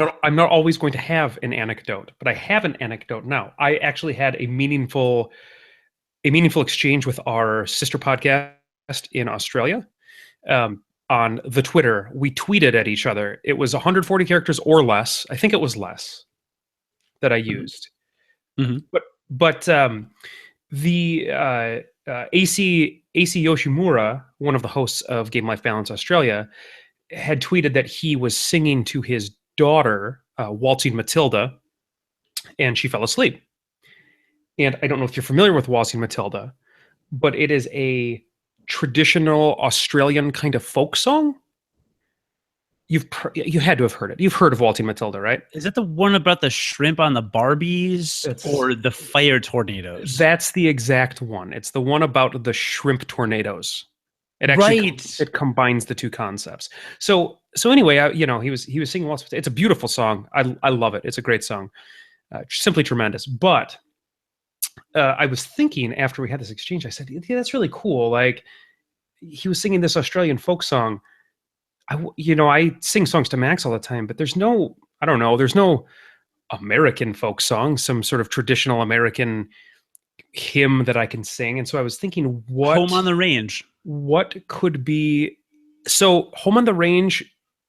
I'm not always going to have an anecdote, but I have an anecdote now. I actually had a meaningful exchange with our sister podcast in Australia. On the Twitter, we tweeted at each other. It was 140 characters or less. I think it was less that I used. Mm-hmm. But the AC Yoshimura, one of the hosts of Game Life Balance Australia, had tweeted that he was singing to his daughter, Waltzing Matilda, and she fell asleep. And I don't know if you're familiar with Waltzing Matilda, but it is a traditional Australian kind of folk song. You had to have heard it. You've heard of Waltzing Matilda, right? Is it the one about the shrimp on the Barbies or the fire tornadoes? That's the exact one. It's the one about the shrimp tornadoes. It actually it combines the two concepts. So anyway, he was singing Waltzing Matilda. It's a beautiful song. I love it. It's a great song. Simply tremendous. But I was thinking after we had this exchange, I said, yeah, that's really cool. Like, he was singing this Australian folk song. I sing songs to Max all the time, but there's no American folk song, some sort of traditional American hymn that I can sing. And so I was thinking, Home on the Range. What could be? So Home on the Range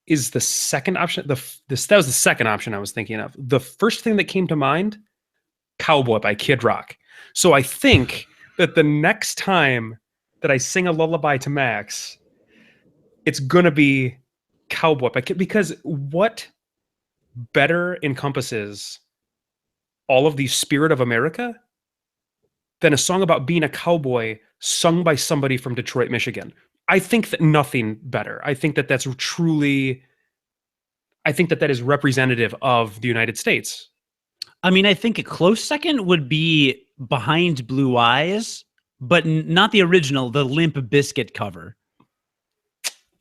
is the second option. That was the second option I was thinking of. The first thing that came to mind, Cowboy by Kid Rock. So I think that the next time that I sing a lullaby to Max, it's gonna be Cowboy by Kid, because what better encompasses all of the spirit of America than a song about being a cowboy sung by somebody from Detroit, Michigan? I think that nothing better. I think that that is representative of the United States. I mean, I think a close second would be Behind Blue Eyes, but not the original, the Limp Bizkit cover.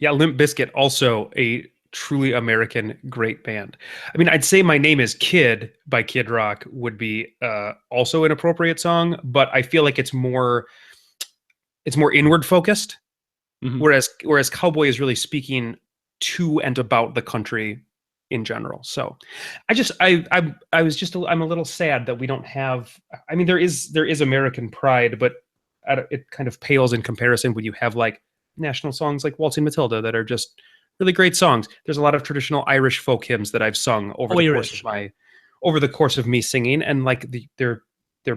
Yeah, Limp Bizkit, also a truly American great band. I mean, I'd say My Name is Kid by Kid Rock would be also an appropriate song, but I feel like it's more inward focused. Mm-hmm. Whereas Cowboy is really speaking to and about the country in general. So I'm a little sad that we don't have, I mean, there is American pride, but it kind of pales in comparison when you have like national songs like Waltzing Matilda that are just really great songs. There's a lot of traditional Irish folk hymns that I've sung over the course of me singing, and like they're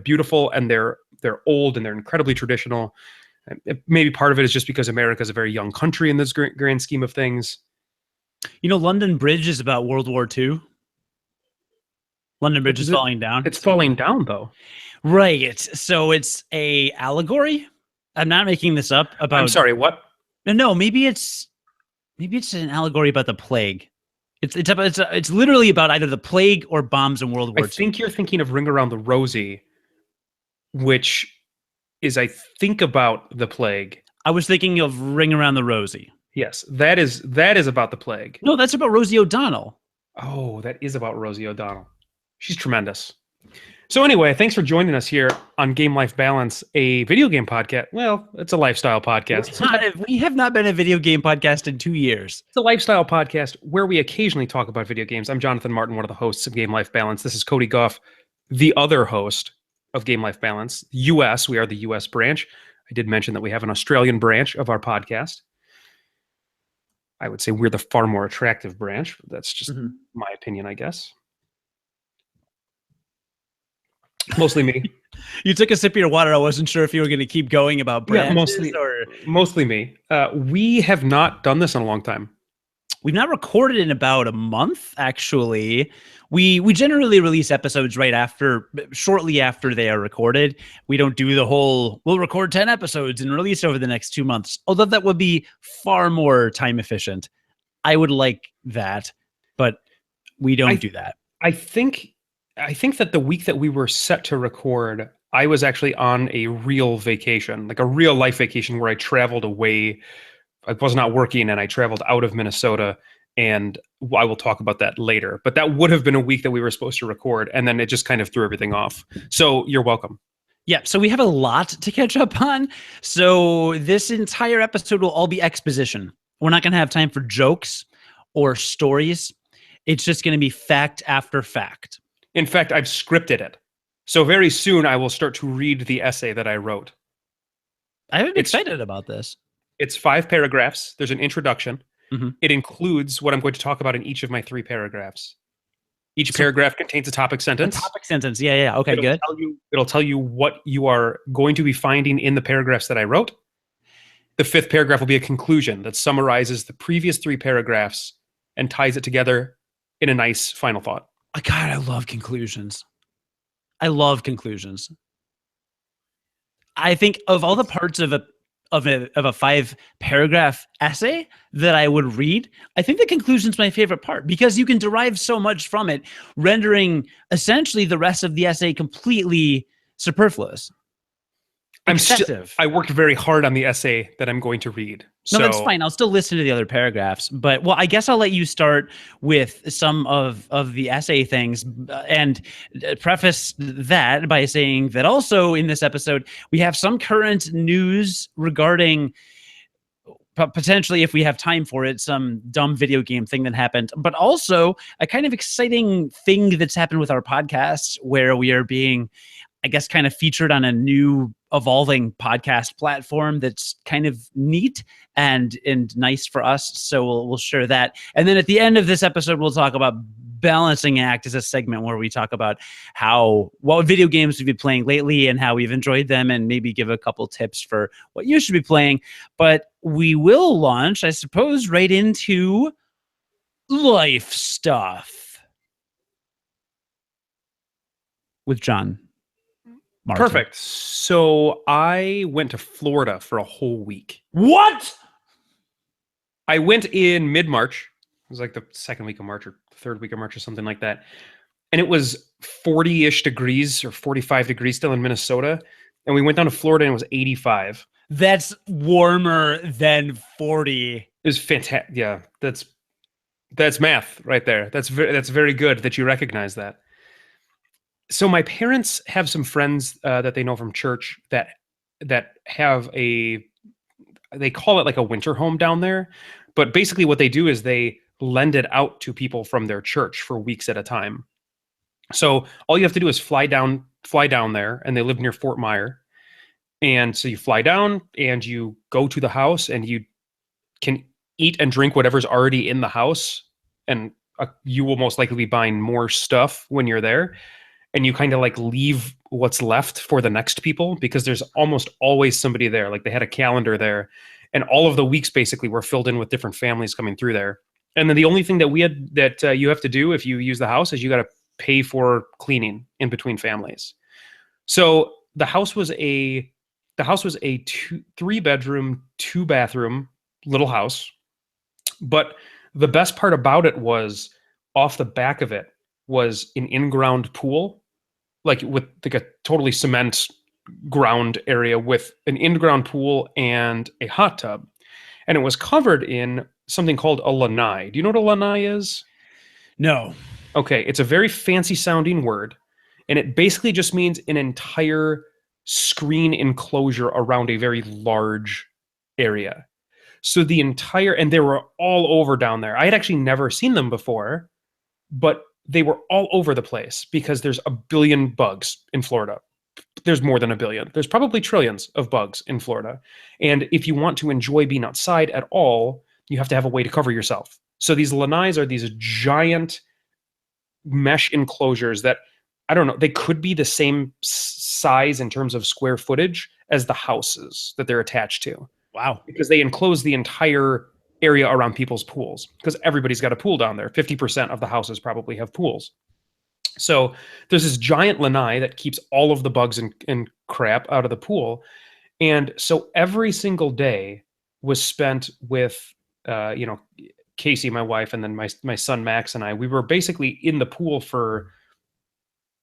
beautiful, and they're old, and they're incredibly traditional. Maybe part of it is just because America is a very young country in this grand scheme of things. You know, London Bridge is about World War II. London Bridge is falling down. It's falling down, though. Right. So it's a allegory. I'm not making this up. I'm sorry, what? No, maybe it's an allegory about the plague. It's literally about either the plague or bombs in World War II. I think you're thinking of Ring Around the Rosie, which is, I think, about the plague. I was thinking of Ring Around the Rosie. Yes, that is about the plague. No, that's about Rosie O'Donnell. Oh, that is about Rosie O'Donnell. She's tremendous. So anyway, thanks for joining us here on Game Life Balance, a video game podcast. Well, it's a lifestyle podcast. We have not been a video game podcast in 2 years. It's a lifestyle podcast where we occasionally talk about video games. I'm Jonathan Martin, one of the hosts of Game Life Balance. This is Cody Goff, the other host of Game Life Balance. U.S., we are the U.S. branch. I did mention that we have an Australian branch of our podcast. I would say we're the far more attractive branch. That's just my opinion, I guess. Mostly me. You took a sip of your water. I wasn't sure if you were going to keep going about branches. Yeah, mostly me. We have not done this in a long time. We've not recorded in about a month, actually. We generally release episodes shortly after they are recorded. We don't do the whole, we'll record 10 episodes and release over the next 2 months, although that would be far more time efficient. I would like that, but we don't do that. I think that the week that we were set to record, I was actually on a real vacation, like a real life vacation where I traveled away. I was not working, and I traveled out of Minnesota, and I will talk about that later. But that would have been a week that we were supposed to record, and then it just kind of threw everything off. So you're welcome. Yeah, so we have a lot to catch up on. So this entire episode will all be exposition. We're not going to have time for jokes or stories. It's just going to be fact after fact. In fact, I've scripted it. So very soon I will start to read the essay that I wrote. I'm excited about this. It's 5 paragraphs. There's an introduction. Mm-hmm. It includes what I'm going to talk about in each of my 3 paragraphs. Each paragraph contains a topic sentence. A topic sentence. Yeah. Okay, good. It'll tell you what you are going to be finding in the paragraphs that I wrote. The 5th paragraph will be a conclusion that summarizes the previous 3 paragraphs and ties it together in a nice final thought. God, I love conclusions. I love conclusions. I think of all the parts of a 5-paragraph essay that I would read, I think the conclusion is my favorite part because you can derive so much from it, rendering essentially the rest of the essay completely superfluous. I worked very hard on the essay that I'm going to read. No, that's fine. I'll still listen to the other paragraphs, but I guess I'll let you start with some of the essay things and preface that by saying that also in this episode, we have some current news regarding potentially, if we have time for it, some dumb video game thing that happened, but also a kind of exciting thing that's happened with our podcast where we are being, I guess, kind of featured on a new evolving podcast platform that's kind of neat and nice for us. So we'll share that. And then at the end of this episode, we'll talk about Balancing Act as a segment where we talk about what video games we've been playing lately and how we've enjoyed them and maybe give a couple tips for what you should be playing. But we will launch, I suppose, right into life stuff with Jon. Martin. Perfect. So I went to Florida for a whole week. What? I went in mid-March. It was like the 2nd week of March or 3rd week of March or something like that. And it was 40-ish degrees or 45 degrees still in Minnesota. And we went down to Florida and it was 85. That's warmer than 40. It was fantastic. Yeah, that's math right there. That's very good that you recognize that. So my parents have some friends that they know from church that have they call it like a winter home down there. But basically what they do is they lend it out to people from their church for weeks at a time. So all you have to do is fly down there, and they live near Fort Myer. And so you fly down and you go to the house and you can eat and drink whatever's already in the house. And you will most likely be buying more stuff when you're there. And you kind of like leave what's left for the next people because there's almost always somebody there. Like they had a calendar there and all of the weeks basically were filled in with different families coming through there. And then the only thing that you have to do if you use the house is you got to pay for cleaning in between families. So the house was a 3-bedroom, 2-bathroom little house. But the best part about it was off the back of it was an in-ground pool. Like with like a totally cement ground area with an in-ground pool and a hot tub. And it was covered in something called a lanai. Do you know what a lanai is? No. Okay, it's a very fancy sounding word. And it basically just means an entire screen enclosure around a very large area. So and they were all over down there. I had actually never seen them before, but they were all over the place because there's a billion bugs in Florida. There's more than a billion. There's probably trillions of bugs in Florida. And if you want to enjoy being outside at all, you have to have a way to cover yourself. So these lanais are these giant mesh enclosures that, I don't know, they could be the same size in terms of square footage as the houses that they're attached to. Wow. Because they enclose the entire area around people's pools because everybody's got a pool down there. 50% of the houses probably have pools. So there's this giant lanai that keeps all of the bugs and crap out of the pool. And so every single day was spent with, Casey, my wife, and then my son, Max, and I. We were basically in the pool for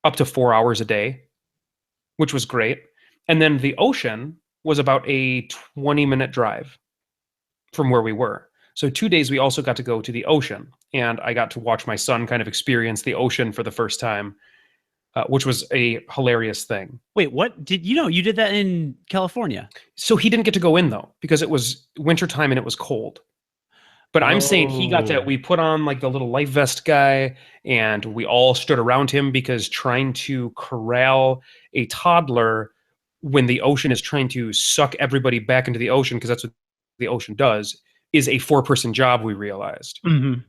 up to 4 hours a day, which was great. And then the ocean was about a 20-minute drive from where we were. So 2 days we also got to go to the ocean, and I got to watch my son kind of experience the ocean for the first time, which was a hilarious thing. Wait, what? You did that in California? So he didn't get to go in though, because it was wintertime and it was cold. But I'm saying he got that. Oh. We put on like the little life vest guy, and we all stood around him because trying to corral a toddler when the ocean is trying to suck everybody back into the ocean, because that's what the ocean does, is a four-person job, we realized, Mhm.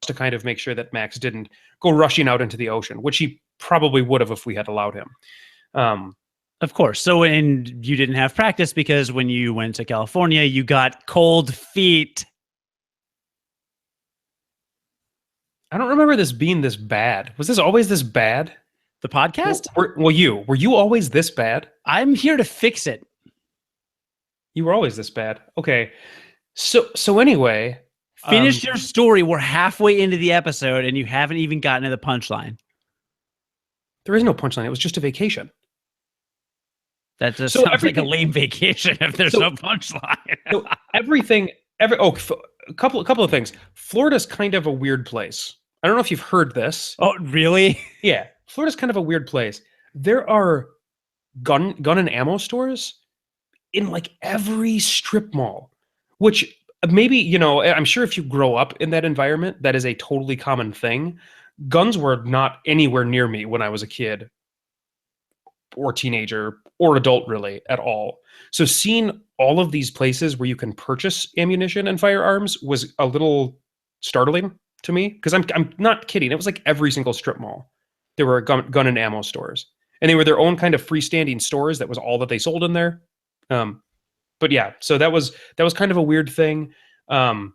to kind of make sure that Max didn't go rushing out into the ocean, which he probably would have if we had allowed him. Um, Of course. So, and you didn't have practice because when you went to California, you got cold feet. I don't remember this being this bad. Was this always this bad? The podcast? Were you always this bad? I'm here to fix it. You were always this bad. Okay. So anyway, Finish your story. We're halfway into the episode and you haven't even gotten to the punchline. there is no punchline. It was just a vacation. That just So sounds like a everything- lame vacation if there's So- no punchline. So a couple of things. Florida's kind of a weird place. I don't know if you've heard this. Oh, really? Yeah, Florida's kind of a weird place. There are gun and ammo stores in like every strip mall, which maybe, you know, I'm sure if you grow up in that environment, that is a totally common thing. Guns were not anywhere near me when I was a kid or teenager or adult, really, at all. So seeing all of these places where you can purchase ammunition and firearms was a little startling to me, because I'm not kidding. It was like every single strip mall. There were gun and ammo stores, and they were their own kind of freestanding stores. That was all that they sold in there. But yeah, so that was kind of a weird thing. There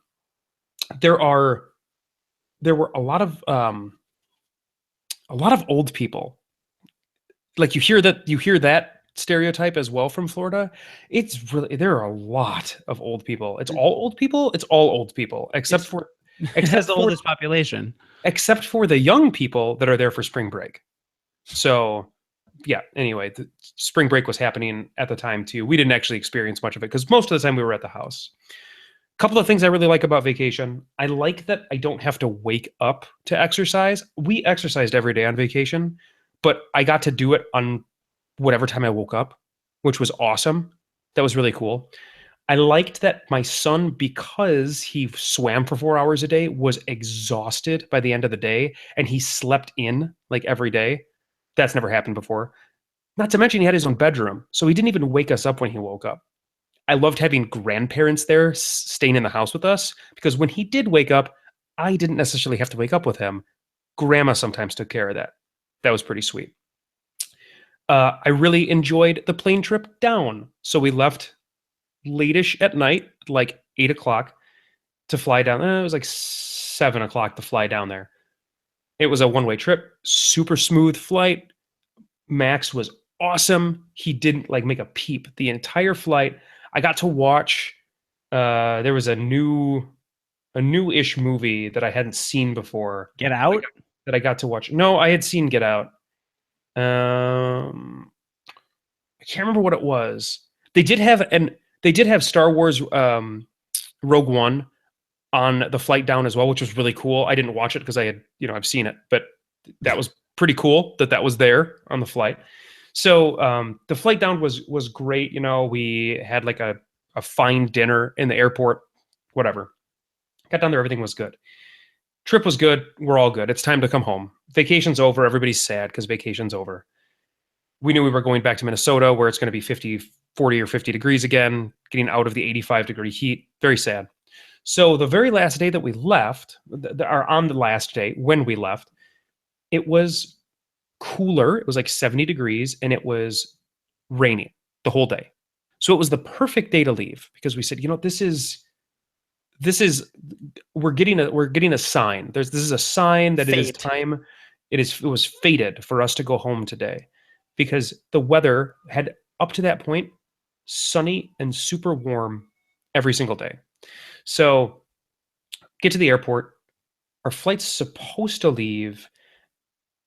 were a lot of old people. Like you hear that stereotype as well from Florida. It's really, there are a lot of old people. It's all old people. It's all old people except for It has the oldest population. except for the young people that are there for spring break. So yeah, anyway, the spring break was happening at the time too. We didn't actually experience much of it because most of the time we were at the house. A couple of things I really like about vacation. I like that I don't have to wake up to exercise. We exercised every day on vacation, but I got to do it on whatever time I woke up, which was awesome. That was really cool. I liked that my son, because he swam for 4 hours a day, was exhausted by the end of the day, and he slept in like every day. That's never happened before. Not to mention he had his own bedroom, so he didn't even wake us up when he woke up. I loved having grandparents there staying in the house with us, because when he did wake up, I didn't necessarily have to wake up with him. Grandma sometimes took care of that. That was pretty sweet. I really enjoyed the plane trip down. So we left late-ish at night, like 8 o'clock, to fly down. It was like 7 o'clock to fly down there. It was a one-way trip, super smooth flight. Max was awesome. He didn't like make a peep the entire flight. I got to watch, there was a new-ish movie that I hadn't seen before. Get Out? That I got to watch. No, I had seen Get Out. I can't remember what it was. They did have Star Wars Rogue One on the flight down as well, which was really cool. I didn't watch it because I had, I've seen it, but that was pretty cool that was there on the flight. So the flight down was great. We had like a fine dinner in the airport, whatever. Got down there, everything was good. Trip was good. We're all good. It's time to come home. Vacation's over. Everybody's sad because vacation's over. We knew we were going back to Minnesota where it's going to be 50, 40 or 50 degrees again, getting out of the 85-degree heat. Very sad. So the very last day that we left, or on the last day when we left, it was cooler. It was like 70 degrees and it was raining the whole day. So it was the perfect day to leave because we said, we're getting a sign. This is a sign that it is time. It was fated for us to go home today because the weather had up to that point sunny and super warm every single day. So get to the airport. Our flight's supposed to leave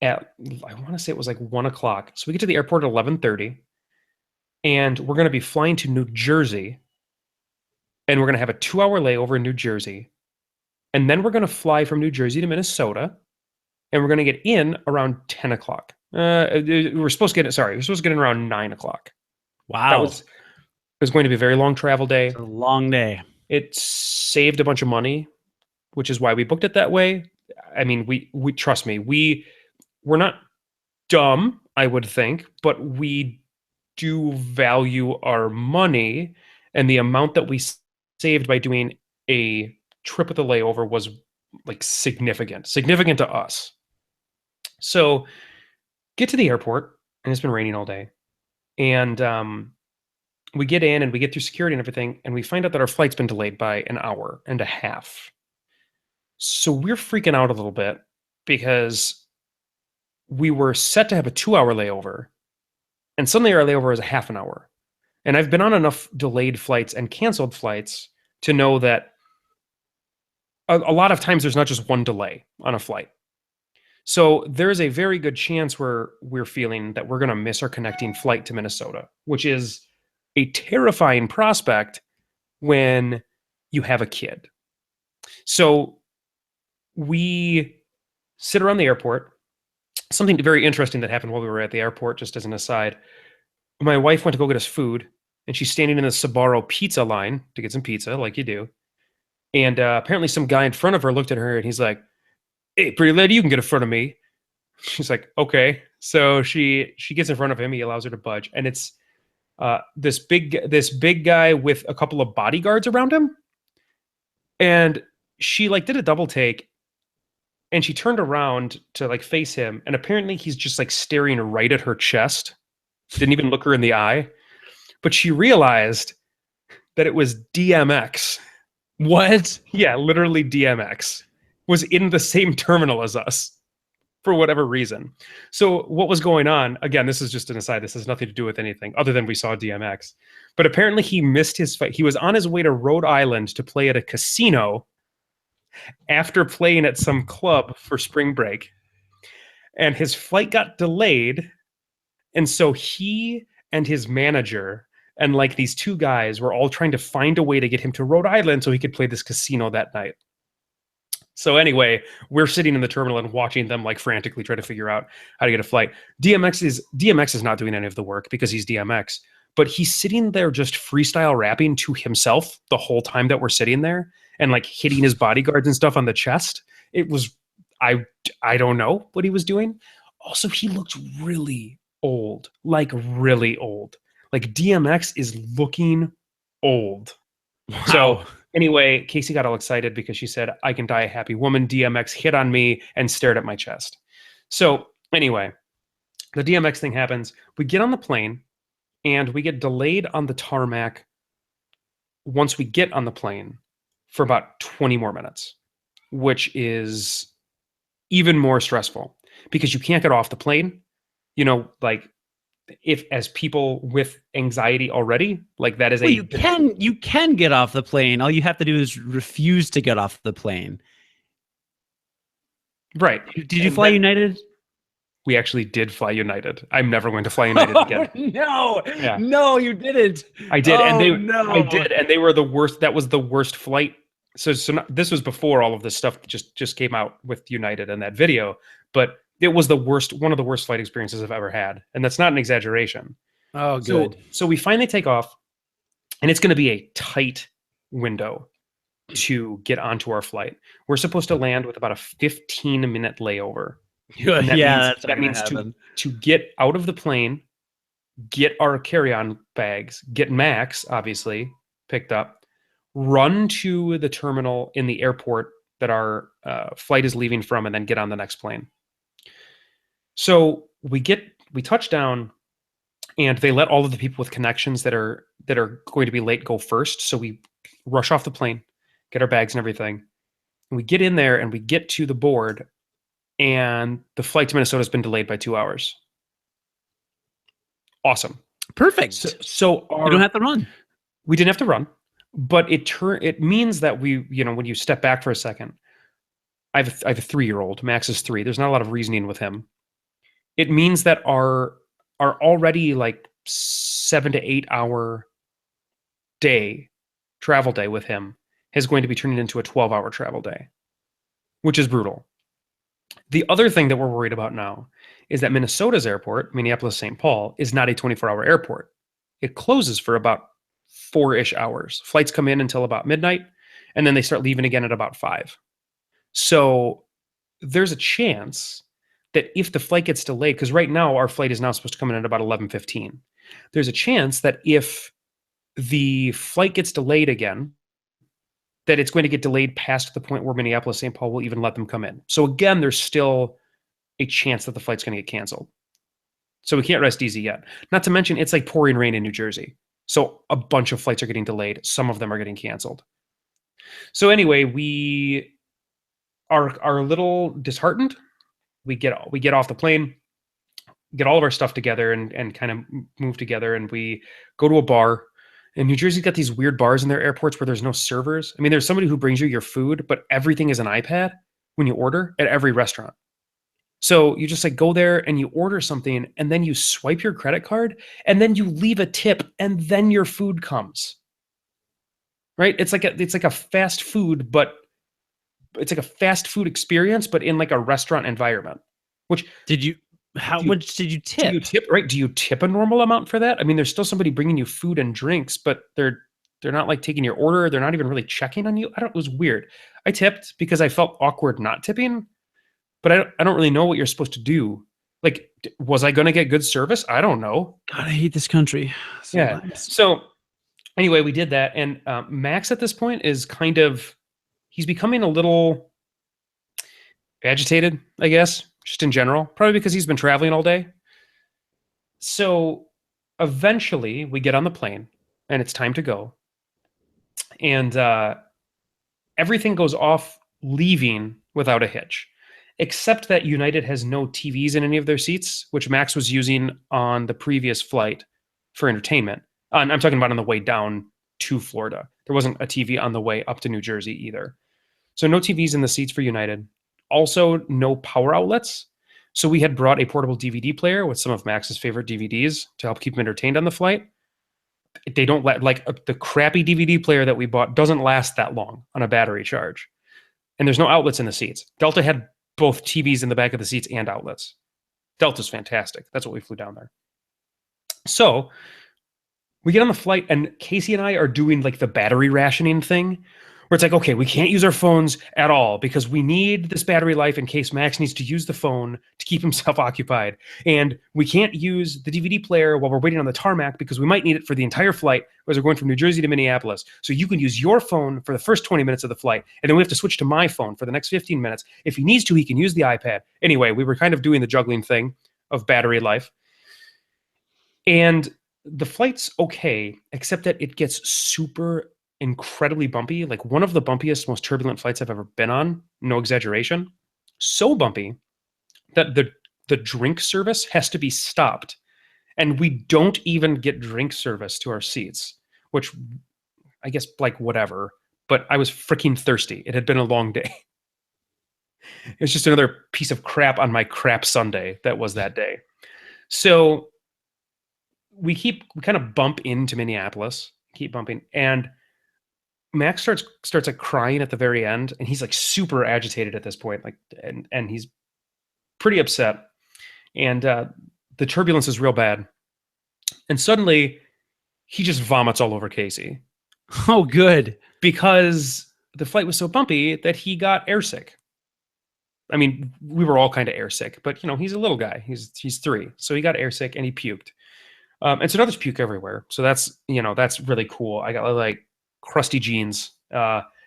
at, I want to say it was like 1 o'clock. So we get to the airport at 11:30 and we're going to be flying to New Jersey. And we're going to have a 2-hour layover in New Jersey. And then we're going to fly from New Jersey to Minnesota. And we're going to get in around 10 o'clock. We're supposed to get in around 9 o'clock. Wow. It was going to be a very long travel day. It's a long day. It saved a bunch of money, which is why we booked it that way. I mean, we trust me, we're not dumb, I would think, but we do value our money, and the amount that we saved by doing a trip with a layover was like significant to us. So get to the airport, and it's been raining all day, and we get in and we get through security and everything, and we find out that our flight's been delayed by an hour and a half. So we're freaking out a little bit because we were set to have a 2 hour layover, and suddenly our layover is a half an hour. And I've been on enough delayed flights and canceled flights to know that a lot of times there's not just one delay on a flight. So there's a very good chance we're feeling that we're going to miss our connecting flight to Minnesota, which is a terrifying prospect when you have a kid. So we sit around the airport. Something very interesting that happened while we were at the airport, just as an aside. My wife went to go get us food, and she's standing in the Sbarro pizza line to get some pizza, like you do. And apparently some guy in front of her looked at her, and he's like, "Hey, pretty lady, you can get in front of me." She's like, "Okay." So she gets in front of him. He allows her to budge, and it's this big guy with a couple of bodyguards around him. And she like did a double take, and she turned around to like face him, and apparently he's just like staring right at her chest. Didn't even look her in the eye. But she realized that it was DMX. What? Yeah, literally DMX was in the same terminal as us for whatever reason. So what was going on? Again, this is just an aside. This has nothing to do with anything other than we saw DMX. But apparently he missed his fight. He was on his way to Rhode Island to play at a casino after playing at some club for spring break. And his flight got delayed. And so he and his manager and like these two guys were all trying to find a way to get him to Rhode Island so he could play this casino that night. So anyway, we're sitting in the terminal and watching them like frantically try to figure out how to get a flight. DMX is not doing any of the work because he's DMX, but he's sitting there just freestyle rapping to himself the whole time that we're sitting there and like hitting his bodyguards and stuff on the chest. It was I don't know what he was doing. Also, he looked really old, like really old. Like DMX is looking old. Wow. So anyway, Casey got all excited because she said, "I can die a happy woman." DMX hit on me and stared at my chest. So anyway, the DMX thing happens. We get on the plane and we get delayed on the tarmac once we get on the plane for about 20 more minutes, which is even more stressful because you can't get off the plane. You know, like if as people with anxiety already, like that is well, you can get off the plane. All you have to do is refuse to get off the plane. Right. Did you fly United? We actually did fly United. I'm never going to fly United again. No, yeah. No, you didn't. I did, and I did, and they were the worst. That was the worst flight. So this was before all of this stuff just came out with United and that video, but it was the worst, one of the worst flight experiences I've ever had, and that's not an exaggeration. Oh, good. So we finally take off, and it's going to be a tight window to get onto our flight. We're supposed to land with about a 15-minute layover. That means to get out of the plane, get our carry-on bags, get Max, obviously, picked up, run to the terminal in the airport that our flight is leaving from, and then get on the next plane. So we touch down, and they let all of the people with connections that are going to be late go first. So we rush off the plane, get our bags and everything. And we get in there and we get to the board, and the flight to Minnesota has been delayed by 2 hours. Awesome. Perfect. So you don't have to run. We didn't have to run, but it means that we, you know, when you step back for a second, I have a 3-year-old. Max is 3. There's not a lot of reasoning with him. It means that our already like 7 to 8 hour travel day with him is going to be turning into a 12-hour travel day, which is brutal. The other thing that we're worried about now is that Minnesota's airport, Minneapolis-St. Paul, is not a 24-hour airport. It closes for about 4-ish hours. Flights come in until about midnight, and then they start leaving again at about 5. So there's a chance that if the flight gets delayed, because right now our flight is now supposed to come in at about 11:15, there's a chance that if the flight gets delayed again, that it's going to get delayed past the point where Minneapolis St. Paul will even let them come in. So again, there's still a chance that the flight's going to get canceled. So we can't rest easy yet. Not to mention, it's like pouring rain in New Jersey. So a bunch of flights are getting delayed. Some of them are getting canceled. So anyway, we are a little disheartened. We get off the plane, get all of our stuff together and kind of move together, and we go to a bar. And New Jersey's got these weird bars in their airports where there's no servers. I mean, there's somebody who brings you your food, but everything is an iPad when you order at every restaurant. So you just like go there and you order something, and then you swipe your credit card, and then you leave a tip, and then your food comes. Right? It's like a fast food, but it's like a fast food experience, but in like a restaurant environment. Which how much did you tip? Do you tip, right? Do you tip a normal amount for that? I mean, there's still somebody bringing you food and drinks, but they're not like taking your order. They're not even really checking on you. It was weird. I tipped because I felt awkward not tipping, but I don't really know what you're supposed to do. Like, was I going to get good service? I don't know. God, I hate this country. Yeah. So anyway, we did that. And Max at this point is he's becoming a little agitated, I guess, just in general, probably because he's been traveling all day. So eventually we get on the plane and it's time to go. And everything goes off leaving without a hitch, except that United has no TVs in any of their seats, which Max was using on the previous flight for entertainment. I'm talking about on the way down to Florida. There wasn't a TV on the way up to New Jersey either. So no TVs in the seats for United. Also, no power outlets. So we had brought a portable DVD player with some of Max's favorite DVDs to help keep him entertained on the flight. They don't the crappy DVD player that we bought doesn't last that long on a battery charge. And there's no outlets in the seats. Delta had both TVs in the back of the seats and outlets. Delta's fantastic. That's what we flew down there. So we get on the flight, and Casey and I are doing like the battery rationing thing, where it's like, okay, we can't use our phones at all because we need this battery life in case Max needs to use the phone to keep himself occupied. And we can't use the DVD player while we're waiting on the tarmac because we might need it for the entire flight as we're going from New Jersey to Minneapolis. So you can use your phone for the first 20 minutes of the flight, and then we have to switch to my phone for the next 15 minutes. If he needs to, he can use the iPad. Anyway, we were kind of doing the juggling thing of battery life. And the flight's okay, except that it gets super incredibly bumpy, like one of the bumpiest, most turbulent flights I've ever been on. No exaggeration. So bumpy that the drink service has to be stopped. And we don't even get drink service to our seats, which I guess like whatever, but I was freaking thirsty. It had been a long day. It's just another piece of crap on my crap Sunday that was that day. So we kind of bump into Minneapolis, keep bumping, and Max starts like crying at the very end, and he's like super agitated at this point, like, and he's pretty upset, and the turbulence is real bad, and suddenly he just vomits all over Casey. Oh, good. Because the flight was so bumpy that he got airsick. I mean, we were all kind of airsick, but he's a little guy. He's 3, so he got airsick and he puked. And so now there's puke everywhere. So that's really cool. I got like crusty jeans.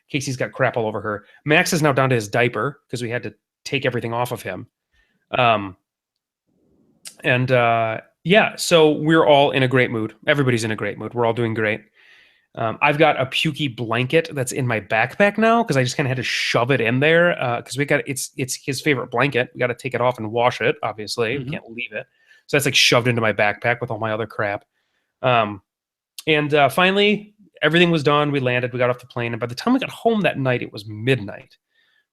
Casey's got crap all over her. Max is now down to his diaper because we had to take everything off of him. Yeah, so we're all in a great mood. Everybody's in a great mood. We're all doing great. I've got a pukey blanket that's in my backpack now because I just kind of had to shove it in there because it's his favorite blanket. We got to take it off and wash it. Obviously, we can't leave it. So that's like shoved into my backpack with all my other crap. And finally, everything was done. We landed. We got off the plane, and by the time we got home that night, it was midnight,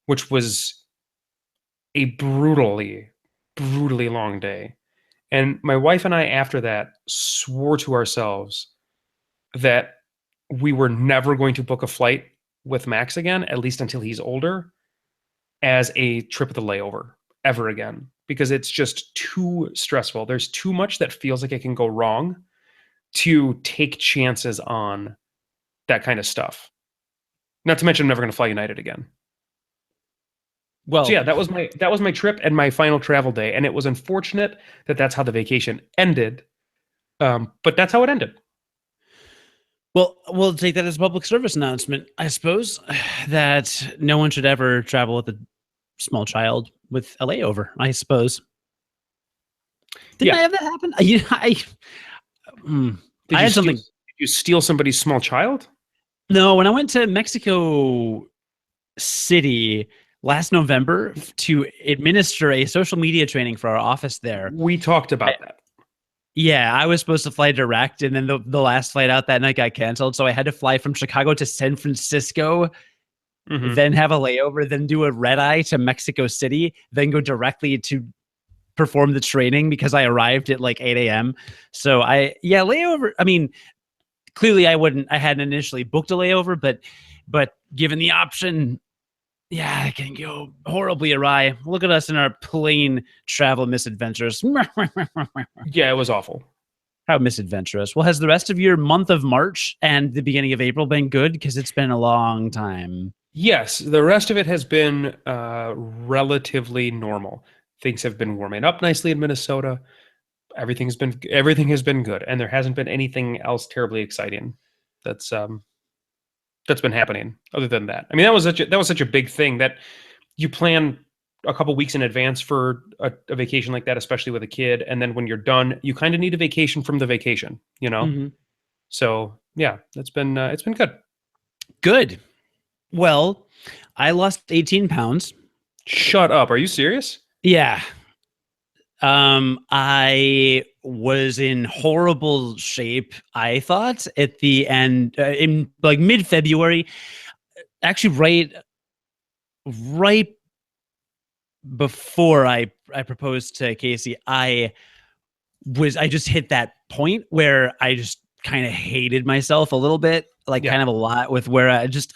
which was a brutally long day. And my wife and I, after that, swore to ourselves that we were never going to book a flight with Max again, at least until he's older, as a trip of the layover ever again, because it's just too stressful. There's too much that feels like it can go wrong to take chances on that kind of stuff. Not to mention, I'm never going to fly United again. Well, So yeah, that was my trip and my final travel day, and it was unfortunate that that's how the vacation ended. But that's how it ended. well, we'll take that as a public service announcement, I suppose, that no one should ever travel with a small child with a layover, I suppose. Didn't I Yeah. have that happen? I had something. Did you steal somebody's small child? No, when I went to Mexico City last November to administer a social media training for our office there. We talked about that. Yeah, I was supposed to fly direct, and then the last flight out that night got canceled. So I had to fly from Chicago to San Francisco, then have a layover, then do a red eye to Mexico City, then go directly to perform the training because I arrived at like 8 a.m. So layover. I mean, clearly I hadn't initially booked a layover, but given the option, yeah, it can go horribly awry. Look at us in our plane travel misadventures. Yeah, it was awful. How misadventurous. Well, has the rest of your month of March and the beginning of April been good? Because it's been a long time. Yes, the rest of it has been relatively normal. Things have been warming up nicely in Minnesota. Everything has been good, and there hasn't been anything else terribly exciting that's been happening other than that. I mean, that was such a big thing that you plan a couple weeks in advance for a vacation like that, especially with a kid, and then when you're done, you kind of need a vacation from the vacation, you know? Mm-hmm. So yeah, it's been good. Good. Well, I lost 18 pounds. Shut up. Are you serious? Yeah. I was in horrible shape, I thought, at the end, in like mid-February, actually right before I proposed to Casey. I just hit that point where I just kind of hated myself a little bit, like kind of a lot, with where I just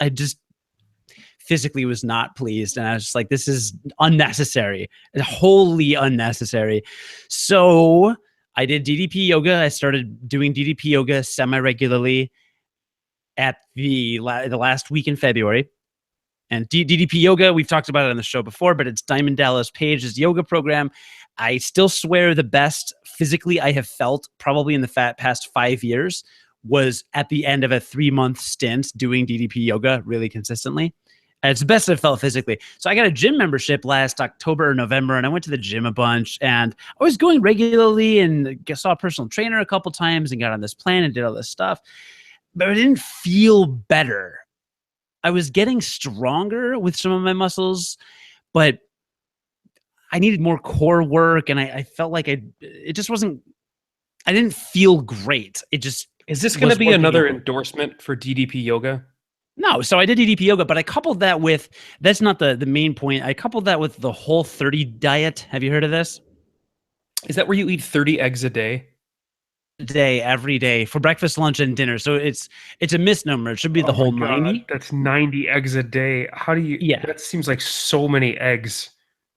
physically was not pleased, and I was just like, this is unnecessary, wholly unnecessary. So I did DDP yoga. I started doing DDP yoga semi-regularly at the last week in February. And DDP yoga, we've talked about it on the show before, but it's Diamond Dallas Page's yoga program. I still swear the best physically I have felt probably in the past 5 years was at the end of a 3-month stint doing DDP yoga really consistently. And it's the best I've felt physically. So I got a gym membership last October or November, and I went to the gym a bunch, and I was going regularly and saw a personal trainer a couple times and got on this plan and did all this stuff, but I didn't feel better. I was getting stronger with some of my muscles, but I needed more core work, and I felt like I didn't feel great. It just Is this going to be another endorsement for DDP yoga? No. So I did DDP yoga, but I coupled that with, that's not the main point. I coupled that with the Whole30 diet. Have you heard of this? Is that where you eat 30 eggs a day? Every day for breakfast, lunch, and dinner. So it's a misnomer. It should be the whole 90. That's 90 eggs a day. How do you? Yeah, that seems like so many eggs.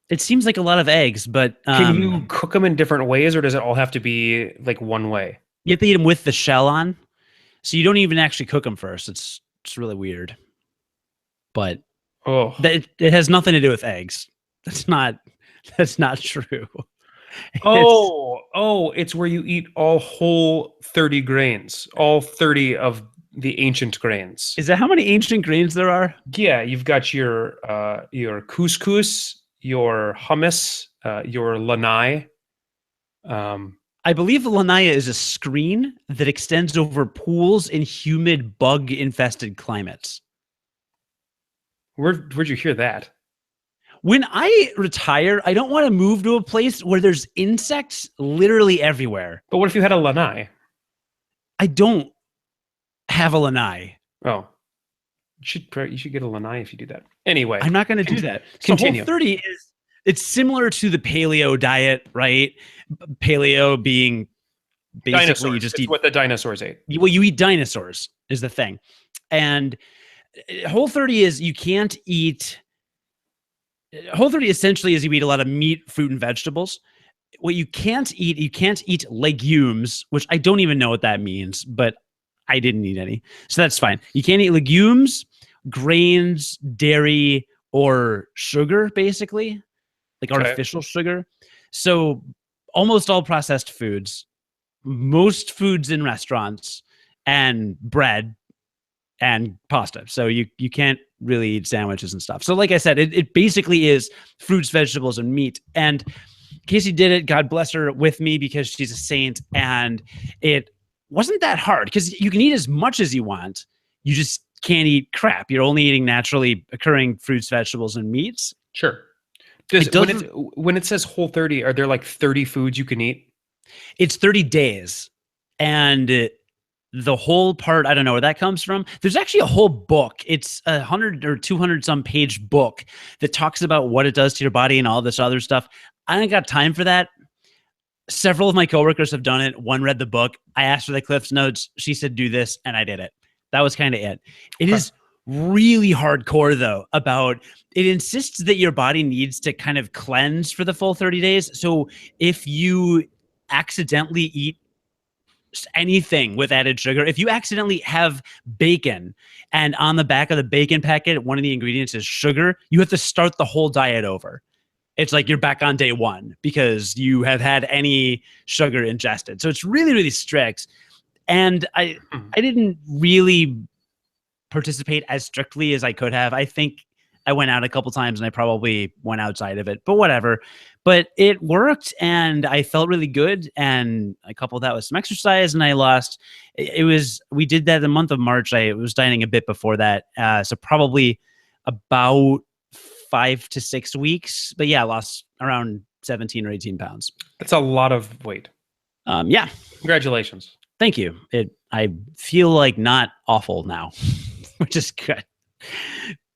It seems like a lot of eggs, but can you cook them in different ways, or does it all have to be like one way? You have to eat them with the shell on, so you don't even actually cook them first. It's really weird, but it has nothing to do with eggs. That's not true. It's where you eat all whole 30 grains, all 30 of the ancient grains. Is that how many ancient grains there are? Yeah, you've got your couscous, your hummus, your lanai. I believe the lanai is a screen that extends over pools in humid, bug-infested climates. Where'd you hear that? When I retire, I don't want to move to a place where there's insects literally everywhere. But what if you had a lanai? I don't have a lanai. Oh, you should get a lanai if you do that. Anyway, I'm not going to do that. Continue. So Whole30 it's similar to the paleo diet, right? Paleo being basically dinosaurs. You just it's eat what the dinosaurs ate. Well, you eat dinosaurs is the thing, and Whole30 is you can't eat. Whole30 essentially is you eat a lot of meat, fruit, and vegetables, what you can't eat legumes, which I don't even know what that means, but I didn't eat any. So that's fine. You can't eat legumes, grains, dairy, or sugar, basically, like Okay. artificial sugar. So almost all processed foods, most foods in restaurants, and bread and pasta. So you can't really eat sandwiches and stuff. So like I said, it basically is fruits, vegetables, and meat. And Casey did it, God bless her, with me because she's a saint. And it wasn't that hard because you can eat as much as you want. You just can't eat crap. You're only eating naturally occurring fruits, vegetables, and meats. Sure. Does It does. when it says Whole 30, are there like 30 foods you can eat? It's 30 days. And the whole part, I don't know where that comes from. There's actually a whole book. It's 100 or 200 some page book that talks about what it does to your body and all this other stuff. I ain't got time for that. Several of my coworkers have done it. One read the book. I asked for the Cliff's notes. She said, do this. And I did it. That was kind of it. It is really hardcore though about it insists that your body needs to kind of cleanse for the full 30 days. So if you accidentally eat anything with added sugar, if you accidentally have bacon and on the back of the bacon packet, one of the ingredients is sugar, you have to start the whole diet over. It's like you're back on day one because you have had any sugar ingested. So it's really, really strict. And I didn't really participate as strictly as I could have. I think I went out a couple times and I probably went outside of it, but whatever. But it worked and I felt really good. And I coupled that with some exercise and I lost. We did that in the month of March. I was dieting a bit before that. So probably about 5 to 6 weeks. But yeah, I lost around 17 or 18 pounds. That's a lot of weight. Yeah. Congratulations. Thank you. I feel like not awful now, which is good.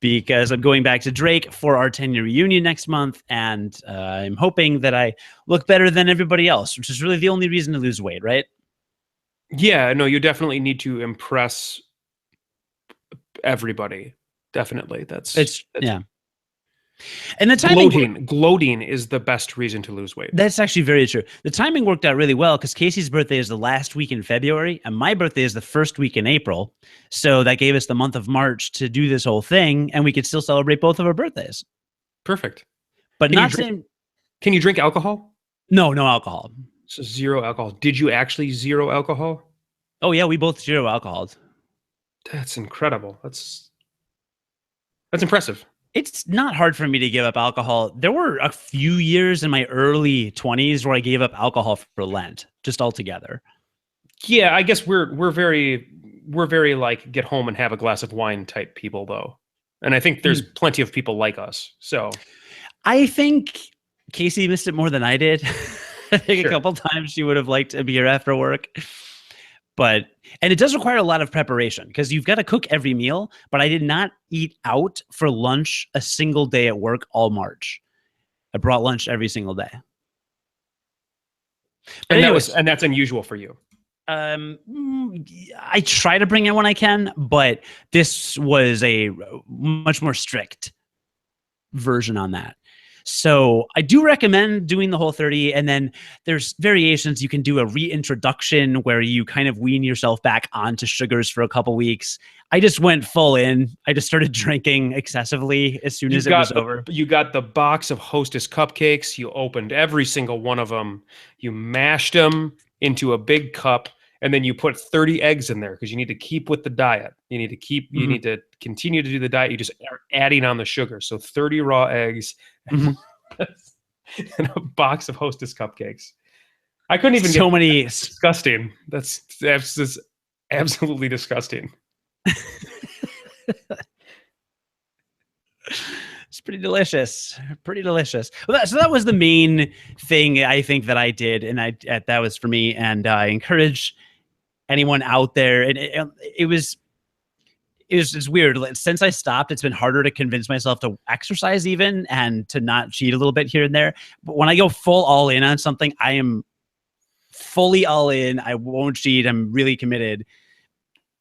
Because I'm going back to Drake for our 10-year reunion next month, and I'm hoping that I look better than everybody else, which is really the only reason to lose weight, right? Yeah, no, you definitely need to impress everybody. Definitely. That's yeah. And the timing gloating is the best reason to lose weight. That's actually very true. The timing worked out really well because Casey's birthday is the last week in February and my birthday is the first week in April. So that gave us the month of March to do this whole thing and we could still celebrate both of our birthdays. Perfect. But Can you drink alcohol? No alcohol. So zero alcohol. Did you actually zero alcohol? Oh yeah, we both zero alcohol. That's incredible. That's impressive. It's not hard for me to give up alcohol. There were a few years in my early 20s where I gave up alcohol for Lent, just altogether. Yeah, I guess we're very like get home and have a glass of wine type people though. And I think there's plenty of people like us. So I think Casey missed it more than I did. I think Sure. a couple times she would have liked a beer after work. And it does require a lot of preparation because you've got to cook every meal, but I did not eat out for lunch a single day at work all March. I brought lunch every single day. But and that's unusual for you. I try to bring it when I can, but this was a much more strict version on that. So I do recommend doing the whole 30. And then there's variations. You can do a reintroduction where you kind of wean yourself back onto sugars for a couple weeks. I just went full in. I just started drinking excessively as soon as it was over. You got the box of Hostess cupcakes. You opened every single one of them. You mashed them into a big cup. And then you put 30 eggs in there because you need to keep with the diet. You need to continue to do the diet. You just are adding on the sugar. So 30 raw eggs and a box of Hostess cupcakes. I couldn't even so many. Disgusting. That's just absolutely disgusting. It's pretty delicious. Pretty delicious. Well, so that was the main thing I think that I did. And that was for me. And I encourage anyone out there. And it's weird. Since I stopped, it's been harder to convince myself to exercise even and to not cheat a little bit here and there. But when I go full all in on something, I am fully all in. I won't cheat. I'm really committed.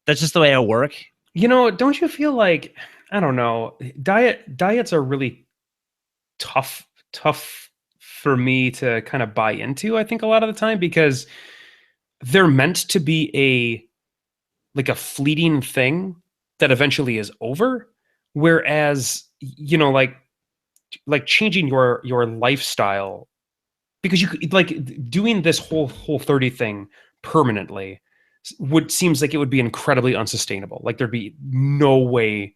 That's just the way I work. You know, don't you feel like, I don't know, diets are really tough for me to kind of buy into, I think, a lot of the time, because they're meant to be a fleeting thing that eventually is over. Whereas, like changing your lifestyle, because you could, like, doing this whole 30 thing permanently would seems like it would be incredibly unsustainable. Like there'd be no way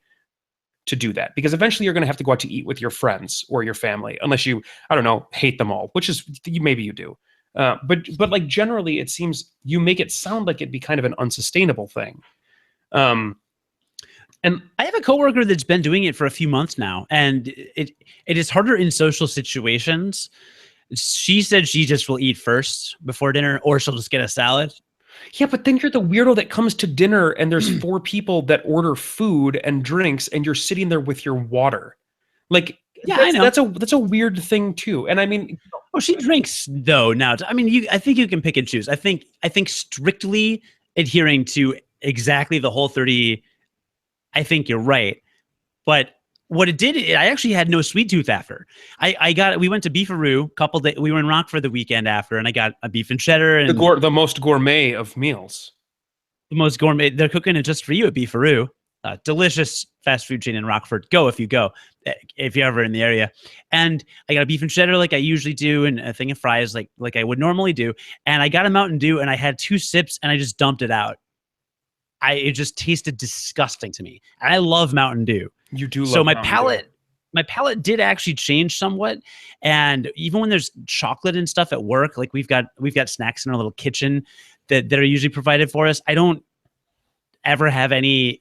to do that, because eventually you're going to have to go out to eat with your friends or your family, unless you, I don't know, hate them all, which is, maybe you do. But like generally, it seems you make it sound like it'd be kind of an unsustainable thing. And I have a coworker that's been doing it for a few months now, and it is harder in social situations. She said she just will eat first before dinner, or she'll just get a salad. Yeah, but then you're the weirdo that comes to dinner and there's four people that order food and drinks, and you're sitting there with your water. Like, yeah, I know that's a weird thing too. And I mean, oh, she drinks though now. I mean, I think you can pick and choose. I think strictly adhering to exactly the Whole30, I think you're right. But what it did, I actually had no sweet tooth after. We went to Beefaroo couple days. We were in Rock for the weekend after, and I got a beef and cheddar and the most gourmet of meals. The most gourmet. They're cooking it just for you at Beefaroo. Delicious fast food chain in Rockford. Go if you go, if you're ever in the area. And I got a beef and cheddar like I usually do, and a thing of fries like I would normally do. And I got a Mountain Dew, and I had 2 sips, and I just dumped it out. It just tasted disgusting to me. And I love Mountain Dew. You do love so my Mountain Dew. My palate did actually change somewhat. And even when there's chocolate and stuff at work, like we've got snacks in our little kitchen that are usually provided for us, I don't ever have any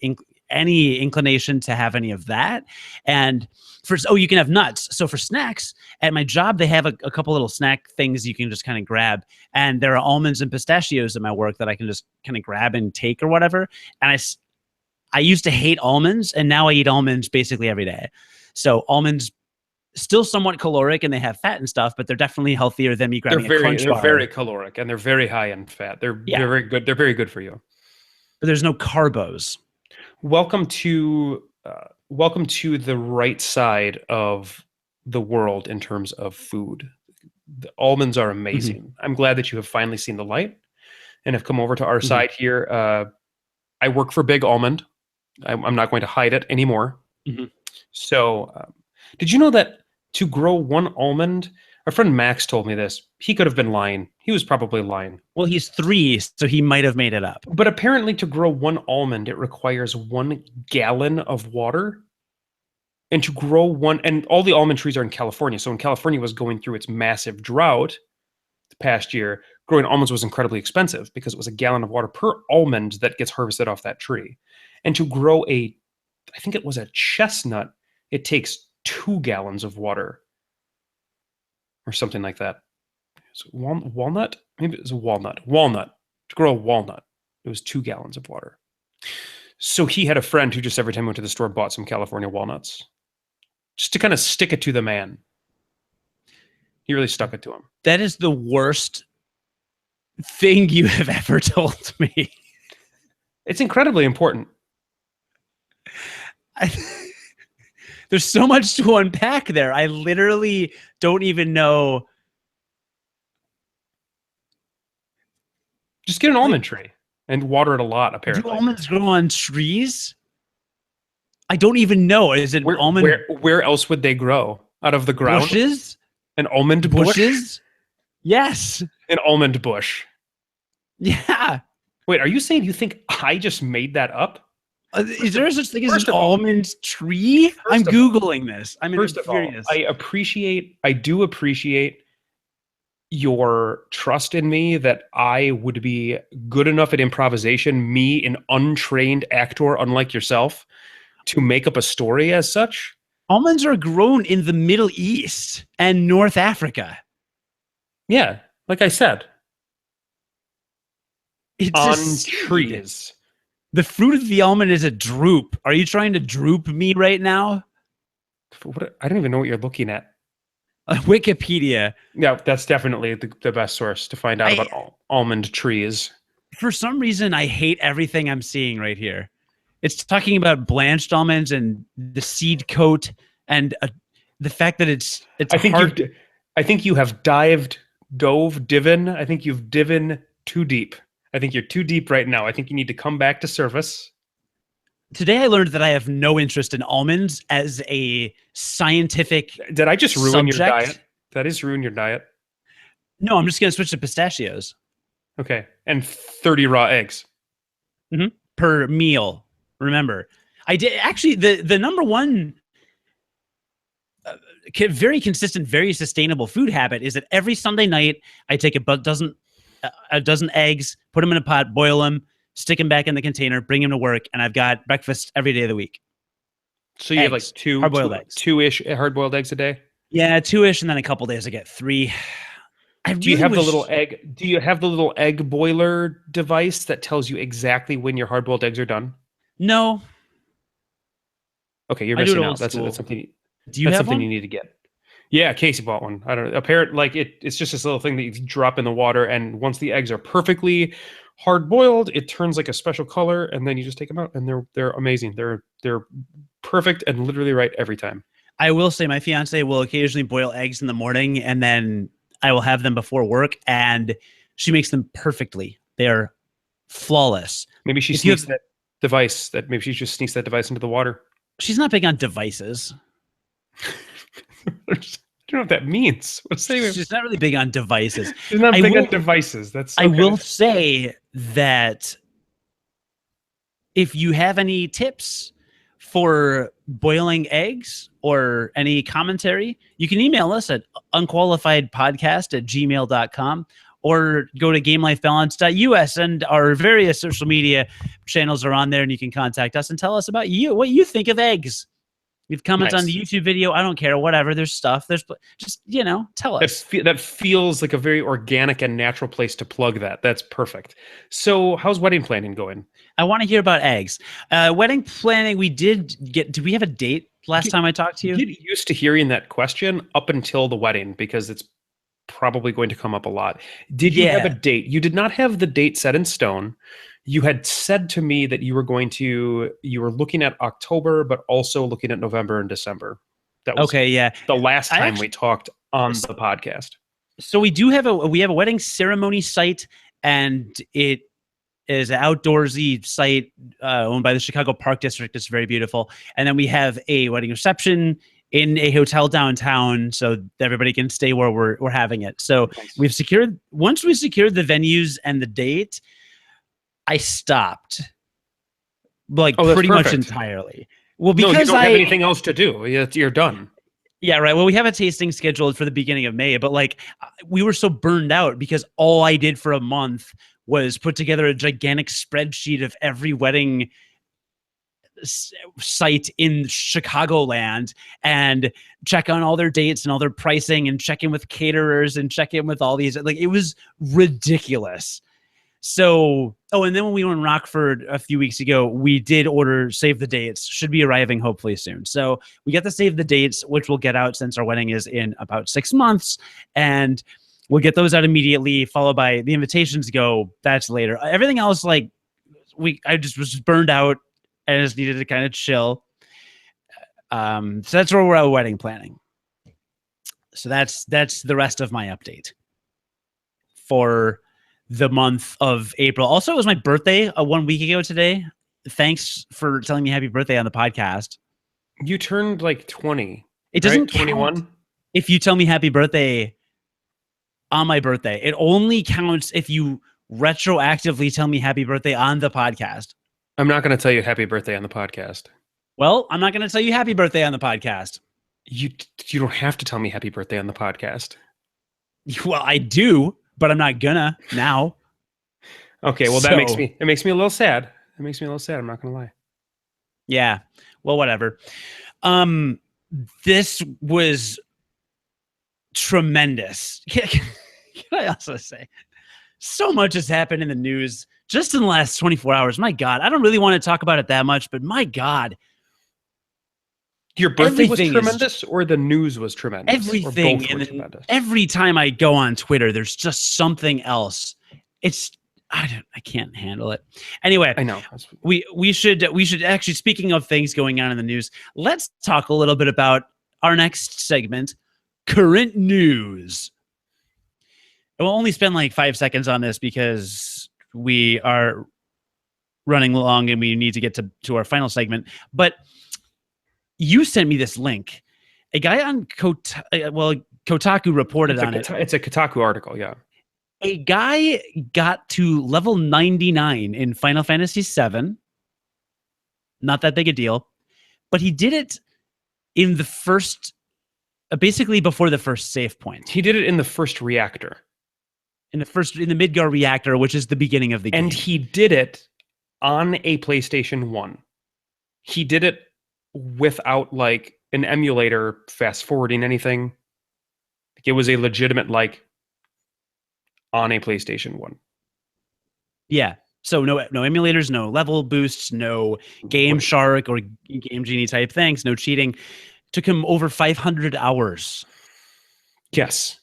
inclination to have any of that. And you can have nuts. So for snacks at my job, they have a couple little snack things you can just kind of grab. And there are almonds and pistachios at my work that I can just kind of grab and take or whatever. And I used to hate almonds, and now I eat almonds basically every day. So almonds still somewhat caloric, and they have fat and stuff, but they're definitely healthier than me grabbing a Crunch bar. They're very caloric, and they're very high in fat. They're very good. They're very good for you. But there's no carbos. Welcome to the right side of the world in terms of food. The almonds are amazing. Mm-hmm. I'm glad that you have finally seen the light and have come over to our mm-hmm. side here. I work for Big Almond. I'm not going to hide it anymore. Mm-hmm. So, did you know that to grow one almond, our friend Max told me this. He could have been lying. He was probably lying. Well, he's 3, so he might have made it up. But apparently to grow one almond, it requires 1 gallon of water. And to grow one, and all the almond trees are in California. So when California was going through its massive drought the past year, growing almonds was incredibly expensive because it was 1 gallon of water per almond that gets harvested off that tree. And to grow I think it was a chestnut, it takes 2 gallons of water. Or something like that. Is it walnut? Maybe it was a walnut. Walnut. To grow a walnut, it was 2 gallons of water. So he had a friend who just every time he went to the store bought some California walnuts. Just to kind of stick it to the man. He really stuck it to him. That is the worst thing you have ever told me. It's incredibly important. There's so much to unpack there. I literally don't even know. Just get an almond tree and water it a lot, apparently. Do almonds grow on trees? I don't even know. Is it almond? Where else would they grow? Out of the ground? Bushes? An almond bush? Bushes? Yes. An almond bush. Yeah. Wait, are you saying you think I just made that up? Is there such thing as an almond tree? I'm Googling this. I'm curious. I do appreciate your trust in me that I would be good enough at improvisation, me, an untrained actor, unlike yourself, to make up a story as such. Almonds are grown in the Middle East and North Africa. Yeah, like I said. It's on trees. The fruit of the almond is a drupe. Are you trying to drupe me right now? I don't even know what you're looking at. Wikipedia. Yeah, that's definitely the best source to find out about almond trees. For some reason, I hate everything I'm seeing right here. It's talking about blanched almonds and the seed coat and the fact that it's I think hard. I think you have divin. I think you've divin too deep. I think you're too deep right now. I think you need to come back to surface. Today I learned that I have no interest in almonds as a scientific Did I just ruin your subject. diet? That is ruin your diet. No, I'm just going to switch to pistachios. Okay. And 30 raw eggs. Per meal. Remember, I did actually the number one very consistent, very sustainable food habit is that every Sunday night I take a dozen eggs, put them in a pot, boil them, stick them back in the container, bring them to work, and I've got breakfast every day of the week. So you have like hard-boiled eggs. two-ish hard-boiled eggs a day? Yeah, 2-ish, and then a couple days I get 3. Do you have the little egg? Do you have the little egg boiler device that tells you exactly when your hard-boiled eggs are done? No. Okay, you're missing out. That's something. Do you have something one? you need to get. Yeah, Casey bought one. I don't know. It's just this little thing that you drop in the water, and once the eggs are perfectly hard boiled, it turns like a special color, and then you just take them out, and they're amazing. They're perfect and literally right every time. I will say my fiance will occasionally boil eggs in the morning, and then I will have them before work, and she makes them perfectly. They're flawless. Maybe she sneaks that device. Maybe she just sneaks that device into the water. She's not big on devices. I don't know what that means. She's not really big on devices. She's not big on devices. That's I will say that if you have any tips for boiling eggs or any commentary, you can email us at unqualifiedpodcast@gmail.com or go to gamelifebalance.us, and our various social media channels are on there, and you can contact us and tell us about what you think of eggs. Leave comments on the YouTube video. I don't care. Whatever. There's stuff. There's just, tell us. That feels like a very organic and natural place to plug that. That's perfect. So how's wedding planning going? I want to hear about eggs. Wedding planning, did we have a date last time I talked to you? Get used to hearing that question up until the wedding, because it's probably going to come up a lot. Did you have a date? You did not have the date set in stone. You had said to me that you were looking at October, but also looking at November and December. That was the last time we talked on the podcast. So we have a wedding ceremony site, and it is an outdoorsy site owned by the Chicago Park District. It's very beautiful. And then we have a wedding reception in a hotel downtown, so everybody can stay where we're having it. So once we secured the venues and the date, I stopped pretty much entirely. Well, because you don't have anything else to do. You're done. Yeah, right. Well, we have a tasting scheduled for the beginning of May, but we were so burned out because all I did for a month was put together a gigantic spreadsheet of every wedding site in Chicagoland and check on all their dates and all their pricing and check in with caterers and check in with all these. It was ridiculous. So, and then when we were in Rockford a few weeks ago, we did order save the dates. Should be arriving hopefully soon. So we get the save the dates, which will get out since our wedding is in about 6 months, and we'll get those out immediately, followed by the invitations go. That's later. Everything else, I just was burned out and I just needed to kind of chill. So that's where we're at wedding planning. So that's the rest of my update for the month of April. Also, it was my birthday 1 week ago today. Thanks for telling me happy birthday on the podcast. You turned 20. It doesn't count 21 if you tell me happy birthday on my birthday. It only counts if you retroactively tell me happy birthday on the podcast. I'm not going to tell you happy birthday on the podcast. Well, I'm not going to tell you happy birthday on the podcast. You don't have to tell me happy birthday on the podcast. Well, I do, but I'm not gonna now. Okay, well, that makes me a little sad. It makes me a little sad. I'm not gonna lie. Yeah. Well, whatever. This was tremendous. Can I also say, so much has happened in the news just in the last 24 hours. My God, I don't really want to talk about it that much, but my God. Your birthday was tremendous, or the news was tremendous? Everything. Every time I go on Twitter, there's just something else. I can't handle it. Anyway, I know. We should actually, speaking of things going on in the news, let's talk a little bit about our next segment, current news. I will only spend like 5 seconds on this because we are running long and we need to get to our final segment. But you sent me this link. A guy on Kotaku reported on it. It's a Kotaku article, yeah. A guy got to level 99 in Final Fantasy VII. Not that big a deal. But he did it in the first, basically before the first save point. He did it in the first reactor. In the Midgar reactor, which is the beginning of the game. And he did it on a PlayStation 1. He did it without like an emulator fast forwarding anything. It was a legitimate like on a PlayStation 1. Yeah. So no emulators, no level boosts, no Game Shark or Game Genie type things, no cheating. Took him over 500 hours. Yes.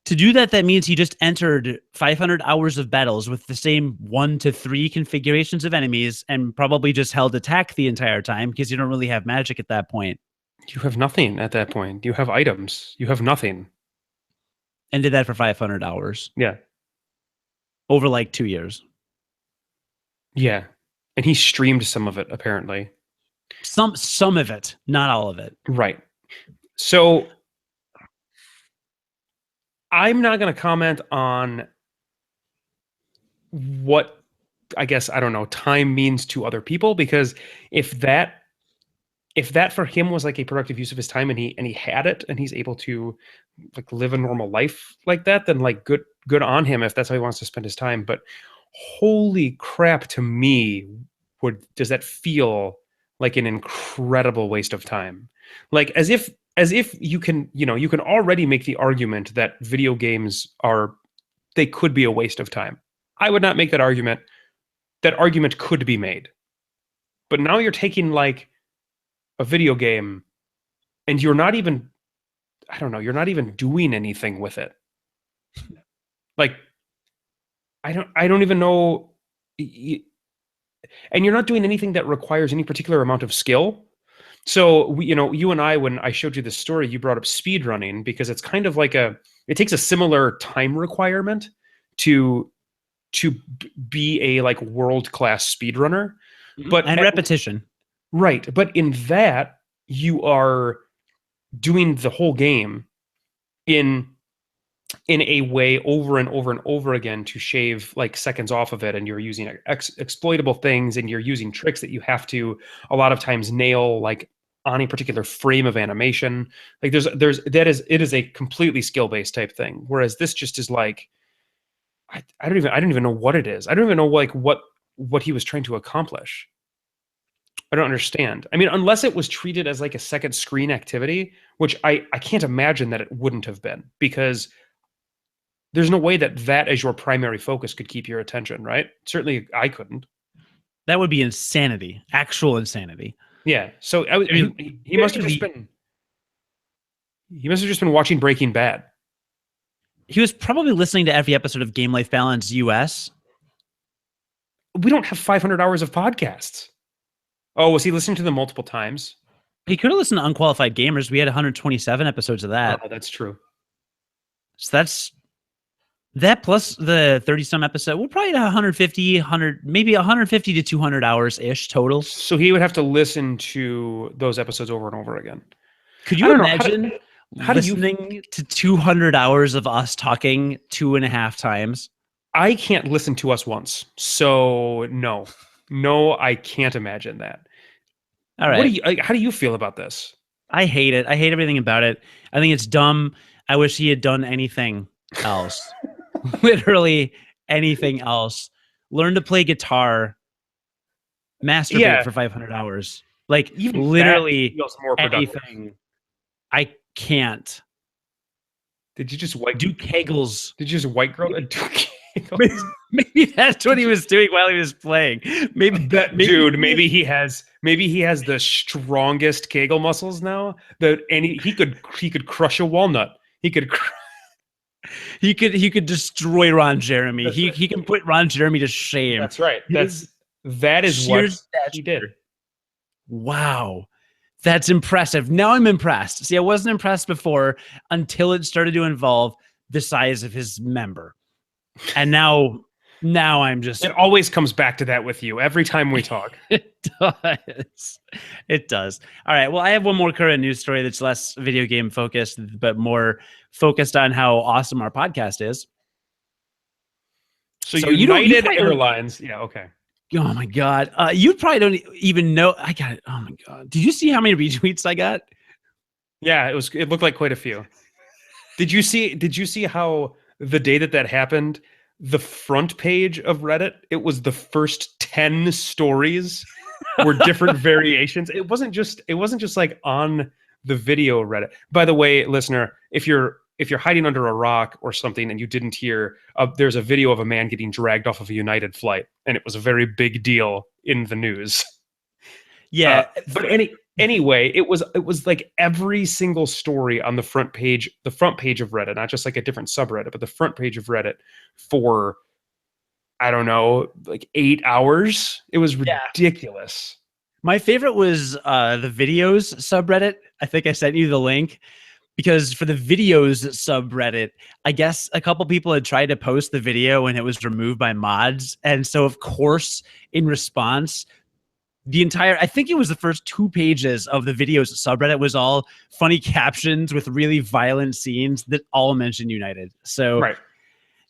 To do that, that means he just entered 500 hours of battles with the same 1 to 3 configurations of enemies and probably just held attack the entire time because you don't really have magic at that point. You have nothing at that point. You have items. You have nothing. And did that for 500 hours. Yeah. Over like 2 years. Yeah. And he streamed some of it, apparently. Some of it, not all of it. Right. So I'm not going to comment on what, I guess, I don't know, time means to other people, because if that for him was like a productive use of his time and he had it and he's able to like live a normal life like that, then like good on him if that's how he wants to spend his time. But holy crap, to me, does that feel like an incredible waste of time? Like as if you can already make the argument that video games they could be a waste of time. I would not make that argument. That argument could be made. But now you're taking like a video game and you're not even doing anything with it. Like I don't even know, and you're not doing anything that requires any particular amount of skill. So you and I, when I showed you this story, you brought up speed running because it's kind of like it takes a similar time requirement to be a like world-class speedrunner, but and repetition. Right. But in that, you are doing the whole game in a way over and over and over again to shave like seconds off of it. And you're using exploitable things and you're using tricks that you have to a lot of times nail like on a particular frame of animation. Like it is a completely skill-based type thing. Whereas this just is like, I don't even know what it is. I don't even know like what he was trying to accomplish. I don't understand. I mean, unless it was treated as like a second screen activity, which I can't imagine that it wouldn't have been, because there's no way that as your primary focus could keep your attention, right? Certainly I couldn't. That would be insanity, actual insanity. Yeah. So he must have just been watching Breaking Bad. He was probably listening to every episode of Game Life Balance U.S. We don't have 500 hours of podcasts. Oh, was he listening to them multiple times? He could have listened to Unqualified Gamers. We had 127 episodes of that. Oh, that's true. So that plus the 30-some episode. We'll probably have 150 to 200 hours-ish total. So he would have to listen to those episodes over and over again. Could you imagine listening to 200 hours of us talking 2.5 times? I can't listen to us once. So no, I can't imagine that. All right. How do you feel about this? I hate it. I hate everything about it. I think it's dumb. I wish he had done anything else. Literally anything else. Learn to play guitar. Masturbate for 500 hours. Like even literally anything. I can't. Did you just do kegels? Did you just white girl do kegels? Maybe that's what he was doing while he was playing. Maybe he has the strongest Kegel muscles now. He could crush a walnut. He could destroy Ron Jeremy. He can put Ron Jeremy to shame. That's right. That is what he did. Wow. That's impressive. Now I'm impressed. See, I wasn't impressed before until it started to involve the size of his member. And now I'm just... It always comes back to that with you every time we talk. It does. It does. All right. Well, I have one more current news story that's less video game focused, but more focused on how awesome our podcast is. So United Airlines. Yeah. Okay. Oh my God. You probably don't even know. I got it. Oh my God. Did you see how many retweets I got? Yeah, it looked like quite a few. Did you see how the day that happened, the front page of Reddit, it was the first 10 stories were different variations. It wasn't just like on the video Reddit. By the way, listener, if you're hiding under a rock or something and you didn't hear, there's a video of a man getting dragged off of a United flight, and it was a very big deal in the news. Yeah, but anyway, it was like every single story on the front page of Reddit, not just like a different subreddit, but the front page of Reddit for, I don't know, like 8 hours. It was ridiculous. My favorite was the videos subreddit. I think I sent you the link. Because for the videos subreddit, I guess a couple people had tried to post the video and it was removed by mods. And so, of course, in response, I think it was the first 2 pages of the videos subreddit was all funny captions with really violent scenes that all mention United. So, right.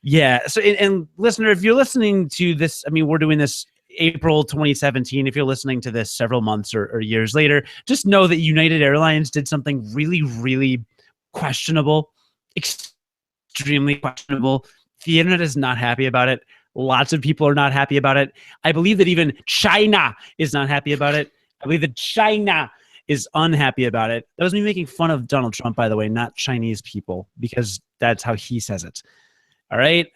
Yeah. So, and listener, if you're listening to this, I mean, we're doing this April 2017. If you're listening to this several months or years later, just know that United Airlines did something really, really questionable, extremely questionable. The internet is not happy about it. Lots of people are not happy about it. I believe that even China is not happy about it. I believe that China is unhappy about it. That was me making fun of Donald Trump, by the way, not Chinese people, because that's how he says it. All right?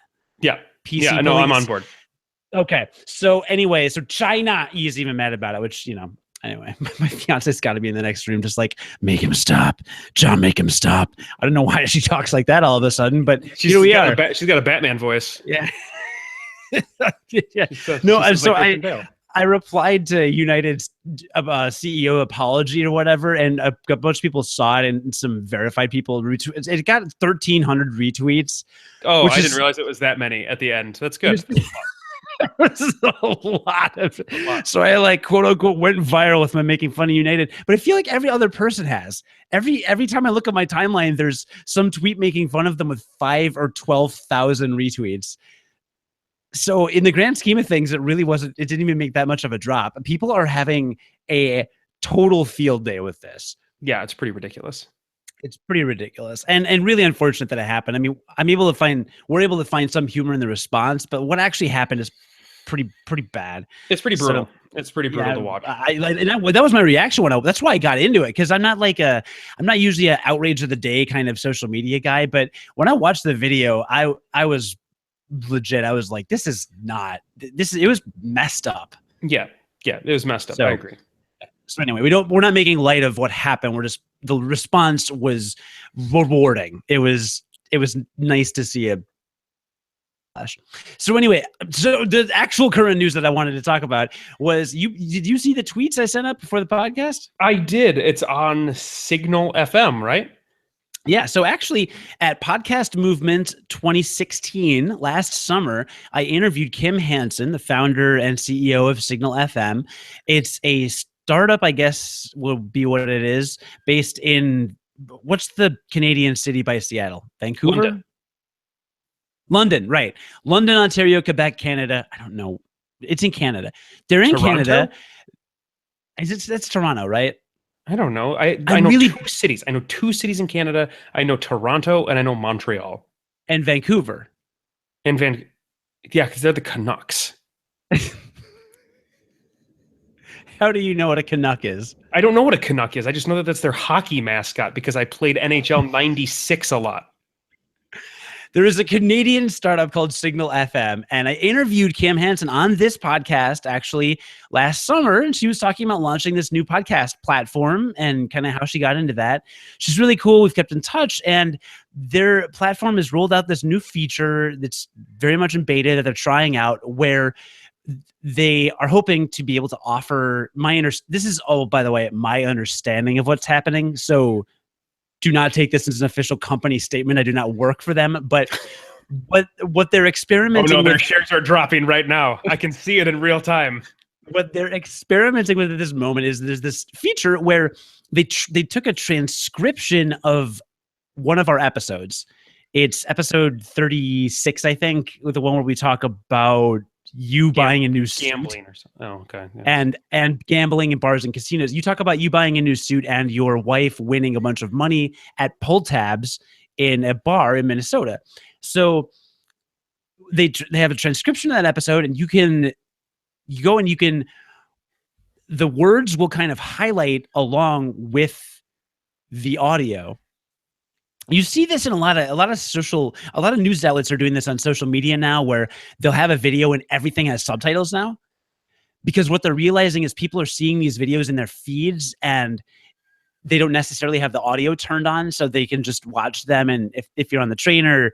Yeah. PC yeah, no, I'm on board. Okay. So anyway, so China is even mad about it, which, anyway, my fiance's got to be in the next room, just like, make him stop. John, make him stop. I don't know why she talks like that all of a sudden, but she's got a Batman voice. Yeah. Yeah. No, and so I replied to United's CEO apology or whatever, and a bunch of people saw it, and some verified people retweeted. It got 1,300 retweets. Oh, I didn't realize it was that many at the end. That's good. This is a lot of it. So I like quote unquote went viral with my making fun of United, but I feel like every other person has. Every time I look at my timeline, there's some tweet making fun of them with 5,000 or 12,000 retweets. So in the grand scheme of things, it didn't even make that much of a drop. People are having a total field day with this. Yeah, it's pretty ridiculous. It's pretty ridiculous and really unfortunate that it happened. I mean, we're able to find some humor in the response, but what actually happened is pretty bad. It's pretty brutal. It's pretty brutal to watch. That was my reaction that's why I got into it, because I'm not usually an outrage of the day kind of social media guy, but when I watched the video, I was legit. I was like, it was messed up. Yeah, it was messed up. So, I agree. So anyway, we're not making light of what happened. The response was rewarding. It was nice to see a flash. So anyway, so the actual current news that I wanted to talk about was did you see the tweets I sent up before the podcast? I did. It's on Signal FM, right? Yeah. So actually at Podcast Movement 2016, last summer, I interviewed Kim Hansen, the founder and CEO of Signal FM. It's a startup, I guess will be what it is, based in, what's the Canadian city by Seattle? Vancouver? London, right. London, Ontario, Quebec, Canada. I don't know. It's in Canada. They're in Canada. That's Toronto, right? I don't know. I know two cities. I know 2 cities in Canada. I know Toronto and I know Montreal. And Vancouver. Yeah, because they're the Canucks. How do you know what a Canuck is? I don't know what a Canuck is. I just know that that's their hockey mascot because I played NHL 96 a lot. There is a Canadian startup called Signal FM, and I interviewed Kim Hansen on this podcast actually last summer, and she was talking about launching this new podcast platform and kind of how she got into that. She's really cool. We've kept in touch, and their platform has rolled out this new feature that's very much in beta that they're trying out, where they are hoping to be able to offer this is, oh, by the way, my understanding of what's happening. So do not take this as an official company statement. I do not work for them, but what they're experimenting with. Their shares are dropping right now. I can see it in real time. What they're experimenting with at this moment is there's this feature where they took a transcription of one of our episodes. It's episode 36, I think, with the one where we talk about you buying a new suit. Gambling or something. Oh, okay. Yeah. And gambling in bars and casinos. You talk about you buying a new suit and your wife winning a bunch of money at pull tabs in a bar in Minnesota. So they have a transcription of that episode, and you go and you can, the words will kind of highlight along with the audio. You see this in a lot of news outlets are doing this on social media now, where they'll have a video and everything has subtitles now, because what they're realizing is people are seeing these videos in their feeds and they don't necessarily have the audio turned on, so they can just watch them. And if you're on the train or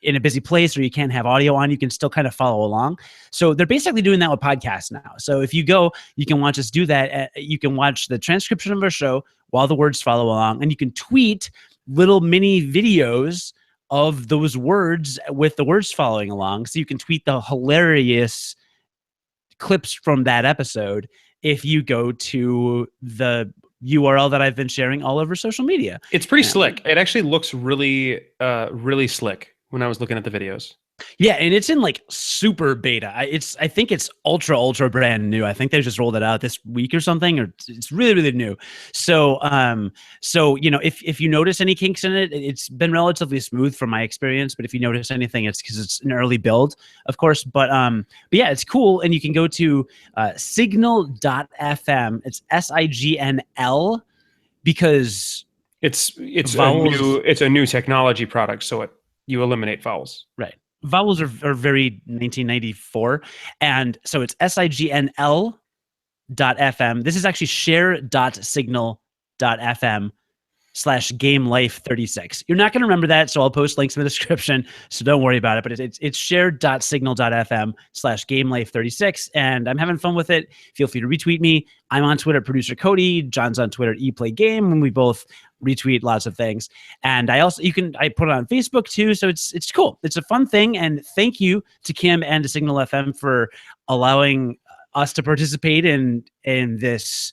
in a busy place or you can't have audio on, you can still kind of follow along. So they're basically doing that with podcasts now. So if you go, you can watch us do that. You can watch the transcription of our show while the words follow along, and you can tweet little mini videos of those words with the words following along. So you can tweet the hilarious clips from that episode if you go to the URL that I've been sharing all over social media. It's pretty slick. It actually looks really, really slick when I was looking at the videos. Yeah, and it's in like super beta. I think it's ultra brand new. I think they just rolled it out this week or something, or it's really new. So you know, if you notice any kinks in it, it's been relatively smooth from my experience. But if you notice anything, it's because it's an early build, of course. But yeah, it's cool, and you can go to signal.fm. It's SIGNL, because it's a new technology product, so you eliminate vowels. Right. Vowels are very 1994. And so it's signl.fm. This is actually share.signal.fm/gamelife36. You're not going to remember that, so I'll post links in the description, so don't worry about it. But it's share.signal.fm/gamelife36, and I'm having fun with it. Feel free to retweet me. I'm on Twitter, producer Cody. Jon's on Twitter, ePlayGame, and we both retweet lots of things. And I put it on Facebook too, so it's cool. It's a fun thing, and thank you to Kim and to Signal FM for allowing us to participate in this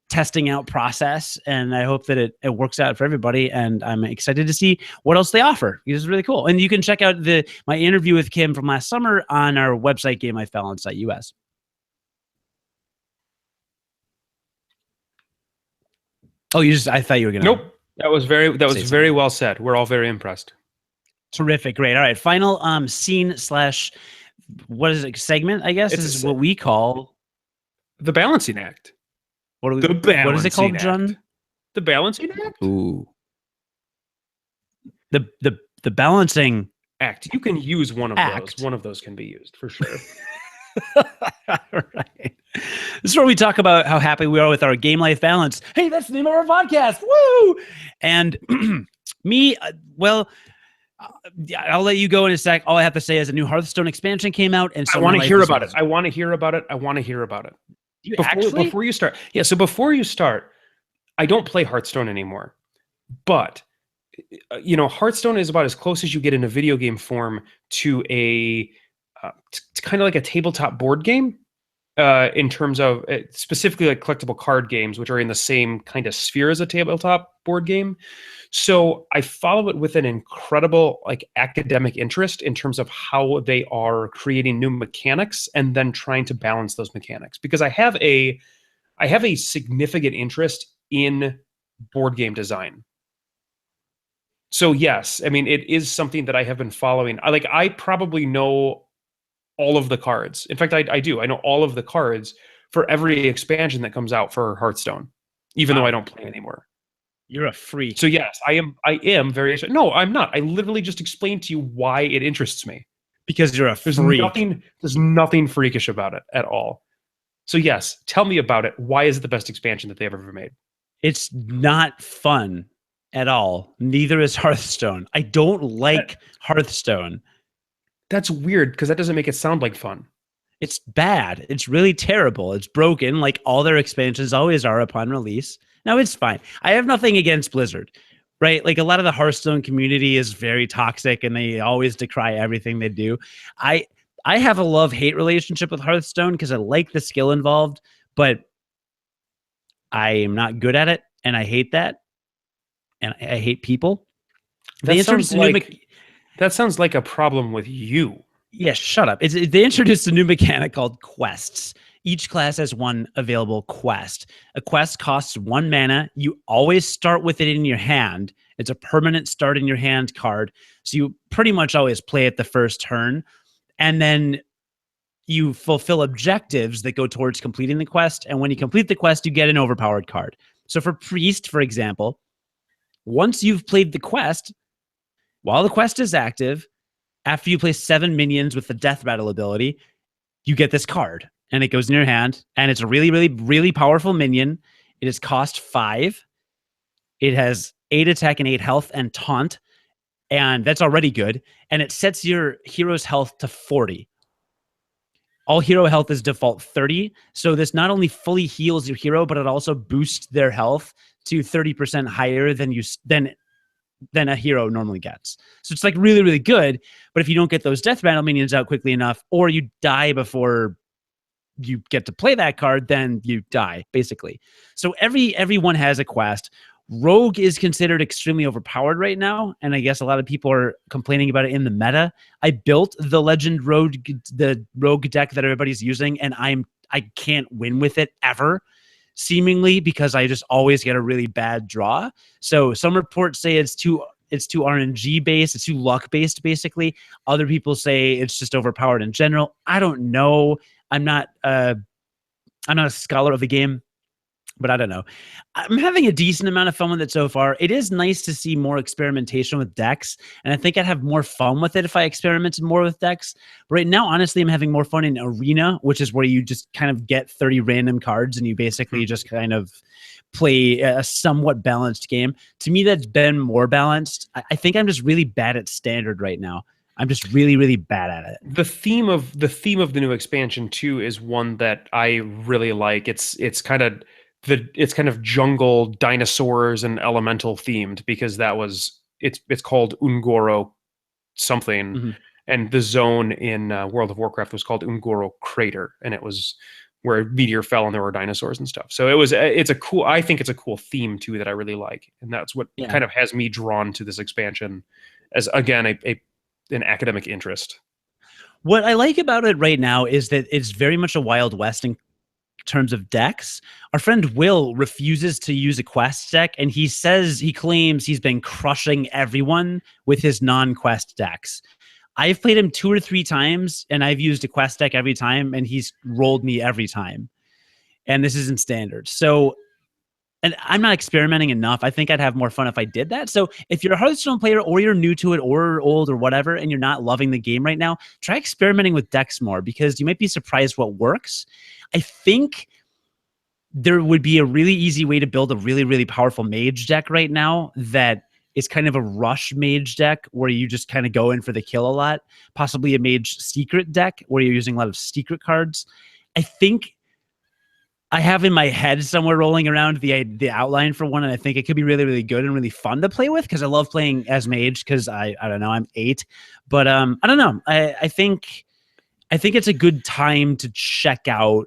testing out process. And I hope that it works out for everybody, and I'm excited to see what else they offer. This is really cool. And you can check out my interview with Kim from last summer on our website, GameLifeBalance.us. Oh, I thought you were gonna. Nope. That was very well said. We're all very impressed. Terrific. Great. All right. Final scene / what is it? Segment, I guess, is what we call the balancing act. What is it called, Jon? The balancing act. Ooh. The balancing act. You can use one of those. One of those can be used for sure. Right. This is where we talk about how happy we are with our game life balance. Hey, that's the name of our podcast. Woo! And me, I'll let you go in a sec. All I have to say is a new Hearthstone expansion came out, and so I want to hear about it. Before you start. Yeah, so before you start, I don't play Hearthstone anymore. But you know, Hearthstone is about as close as you get in a video game form to a kind of like a tabletop board game. In terms of specifically like collectible card games, which are in the same kind of sphere as a tabletop board game. So I follow it with an incredible like academic interest in terms of how they are creating new mechanics and then trying to balance those mechanics, because I have a significant interest in board game design. So yes, I mean, it is something that I have been following. I probably know all of the cards. In fact, I do. I know all of the cards for every expansion that comes out for Hearthstone, even though I don't play anymore. You're a freak. So yes, I am very interested. No, I'm not. I literally just explained to you why it interests me. Because you're a freak. There's nothing freakish about it at all. So yes, tell me about it. Why is it the best expansion that they've ever made? It's not fun at all. Neither is Hearthstone. I don't like Hearthstone. That's weird, because that doesn't make it sound like fun. It's bad. It's really terrible. It's broken, like all their expansions always are upon release. Now it's fine. I have nothing against Blizzard, right? Like a lot of the Hearthstone community is very toxic and they always decry everything they do. I I have a love-hate relationship with Hearthstone because I like the skill involved, but I am not good at it and I hate that. And I hate people. They That introduced sounds a new like that sounds like a problem with you. Yeah, shut up. They introduced a new mechanic called quests. Each class has one available quest. A quest costs 1 mana. You always start with it in your hand. It's a permanent start in your hand card. So you pretty much always play it the first turn. And then you fulfill objectives that go towards completing the quest. And when you complete the quest, you get an overpowered card. So for Priest, for example, once you've played the quest, while the quest is active, after you place 7 minions with the Death Rattle ability, you get this card and it goes in your hand. And it's a really, really, really powerful minion. It is cost 5. It has 8 attack and 8 health and taunt. And that's already good. And it sets your hero's health to 40. All hero health is default 30. So this not only fully heals your hero, but it also boosts their health to 30% higher than a hero normally gets. So it's like really, really good. But if you don't get those death rattle minions out quickly enough, or you die before you get to play that card, then you die, basically. So everyone has a quest. Rogue is considered extremely overpowered right now, and I guess a lot of people are complaining about it in the meta. I built the the Rogue deck that everybody's using, and I can't win with it ever, seemingly because I just always get a really bad draw. So some reports say it's too RNG based, it's too luck based, basically. Other people say it's just overpowered in general. I don't know. I'm not a scholar of the game, but I don't know. I'm having a decent amount of fun with it so far. It is nice to see more experimentation with decks, and I think I'd have more fun with it if I experimented more with decks. But right now, honestly, I'm having more fun in Arena, which is where you just kind of get 30 random cards and you basically just kind of play a somewhat balanced game. To me, that's been more balanced. I think I'm just really bad at Standard right now. I'm just really, really bad at it. The theme of the new expansion too is one that I really like. It's kind of jungle, dinosaurs, and elemental themed, because it's called Un'Goro something, Mm-hmm. and the zone in World of Warcraft was called Un'Goro Crater, and it was where a meteor fell and there were dinosaurs and stuff. So I think it's a cool theme too that I really like, and that's what kind of has me drawn to this expansion as, again, an academic interest. What I like about it right now is that it's very much a Wild West in terms of decks. Our friend Will refuses to use a quest deck, and he claims he's been crushing everyone with his non-quest decks. I've played him 2 or 3 times, and I've used a quest deck every time, and he's rolled me every time. And this isn't standard. So, and I'm not experimenting enough. I think I'd have more fun if I did that. So if you're a Hearthstone player or you're new to it or old or whatever, and you're not loving the game right now, try experimenting with decks more, because you might be surprised what works. I think there would be a really easy way to build a really, really powerful mage deck right now that is kind of a rush mage deck where you just kind of go in for the kill a lot, possibly a mage secret deck where you're using a lot of secret cards. I think I have in my head somewhere rolling around the outline for one, and I think it could be really, really good and really fun to play with, because I love playing as mage, because I don't know, I'm 8. But I don't know. I think it's a good time to check out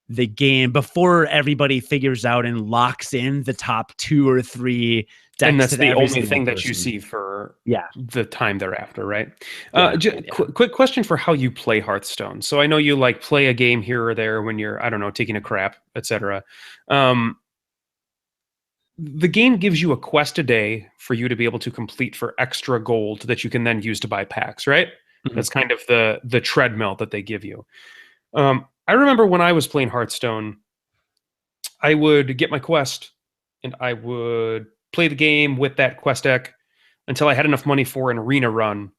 the game before everybody figures out and locks in the top 2 or 3 decks. And that's the only thing person. that you see for Yeah. the time thereafter, right? Yeah. Quick question for how you play Hearthstone. So I know you like play a game here or there when you're, I don't know, taking a crap, etc. The game gives you a quest a day for you to be able to complete for extra gold that you can then use to buy packs, right? Mhm. That's kind of the treadmill that they give you. I remember when I was playing Hearthstone, I would get my quest and I would play the game with that quest deck until I had enough money for an arena run.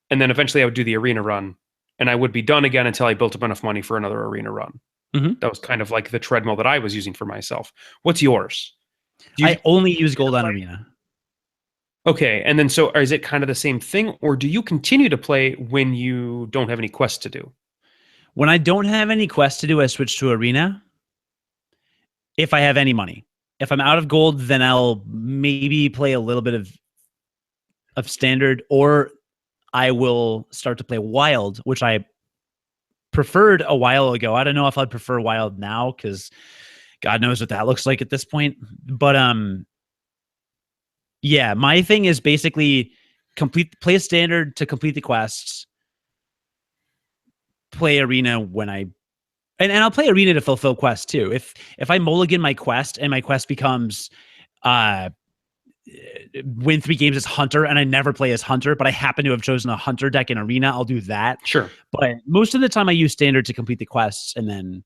And then eventually I would do the arena run and I would be done again until I built up enough money for another arena run. Mhm. That was kind of like the treadmill that I was using for myself. What's yours? I only use gold on arena. Okay. And then, so is it kind of the same thing, or do you continue to play when you don't have any quests to do? When I don't have any quests to do, I switch to arena. If I have any money. If I'm out of gold, then I'll maybe play a little bit of standard, or I will start to play wild, which I preferred a while ago. I don't know if I'd prefer wild now, because God knows what that looks like at this point. But yeah, my thing is basically play a standard to complete the quests, play arena when I and I'll play arena to fulfill quests too. If I mulligan my quest and my quest becomes win 3 games as hunter and I never play as hunter, but I happen to have chosen a hunter deck in arena, I'll do that. Sure. But most of the time I use standard to complete the quests, and then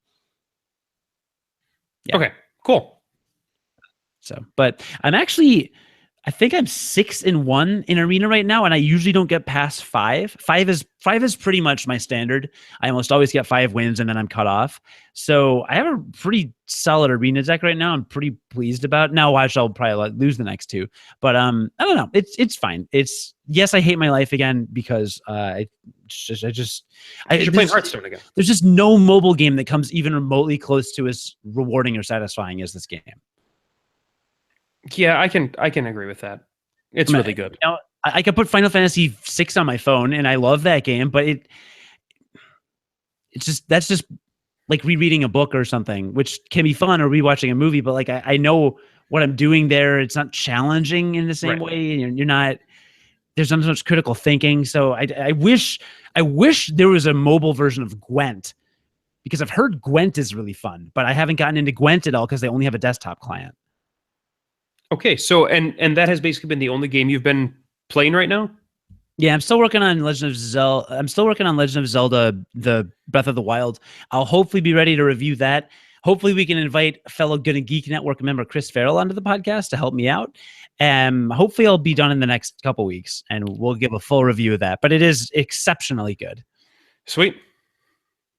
yeah. Okay, cool. So, but I think I'm 6-1 in arena right now, and I usually don't get past 5. 5 is pretty much my standard. I almost always get 5 wins, and then I'm cut off. So I have a pretty solid arena deck right now. I'm pretty pleased about. Now, watch, I'll probably lose the next 2, but I don't know. It's fine. Yes, I hate my life again because you're playing Hearthstone again. There's just no mobile game that comes even remotely close to as rewarding or satisfying as this game. Yeah, I can agree with that. It's really good. You know, I could put Final Fantasy VI on my phone, and I love that game, but that's just like rereading a book or something, which can be fun, or rewatching a movie. But like I know what I'm doing there. It's not challenging in the same way. You're not. There's not so much critical thinking. So I wish there was a mobile version of Gwent, because I've heard Gwent is really fun, but I haven't gotten into Gwent at all because they only have a desktop client. Okay, so and that has basically been the only game you've been playing right now? Yeah, I'm still working on Legend of Zelda. The Breath of the Wild. I'll hopefully be ready to review that. Hopefully we can invite fellow Good and Geek Network member Chris Farrell onto the podcast to help me out. Hopefully I'll be done in the next couple weeks, and we'll give a full review of that. But it is exceptionally good. Sweet.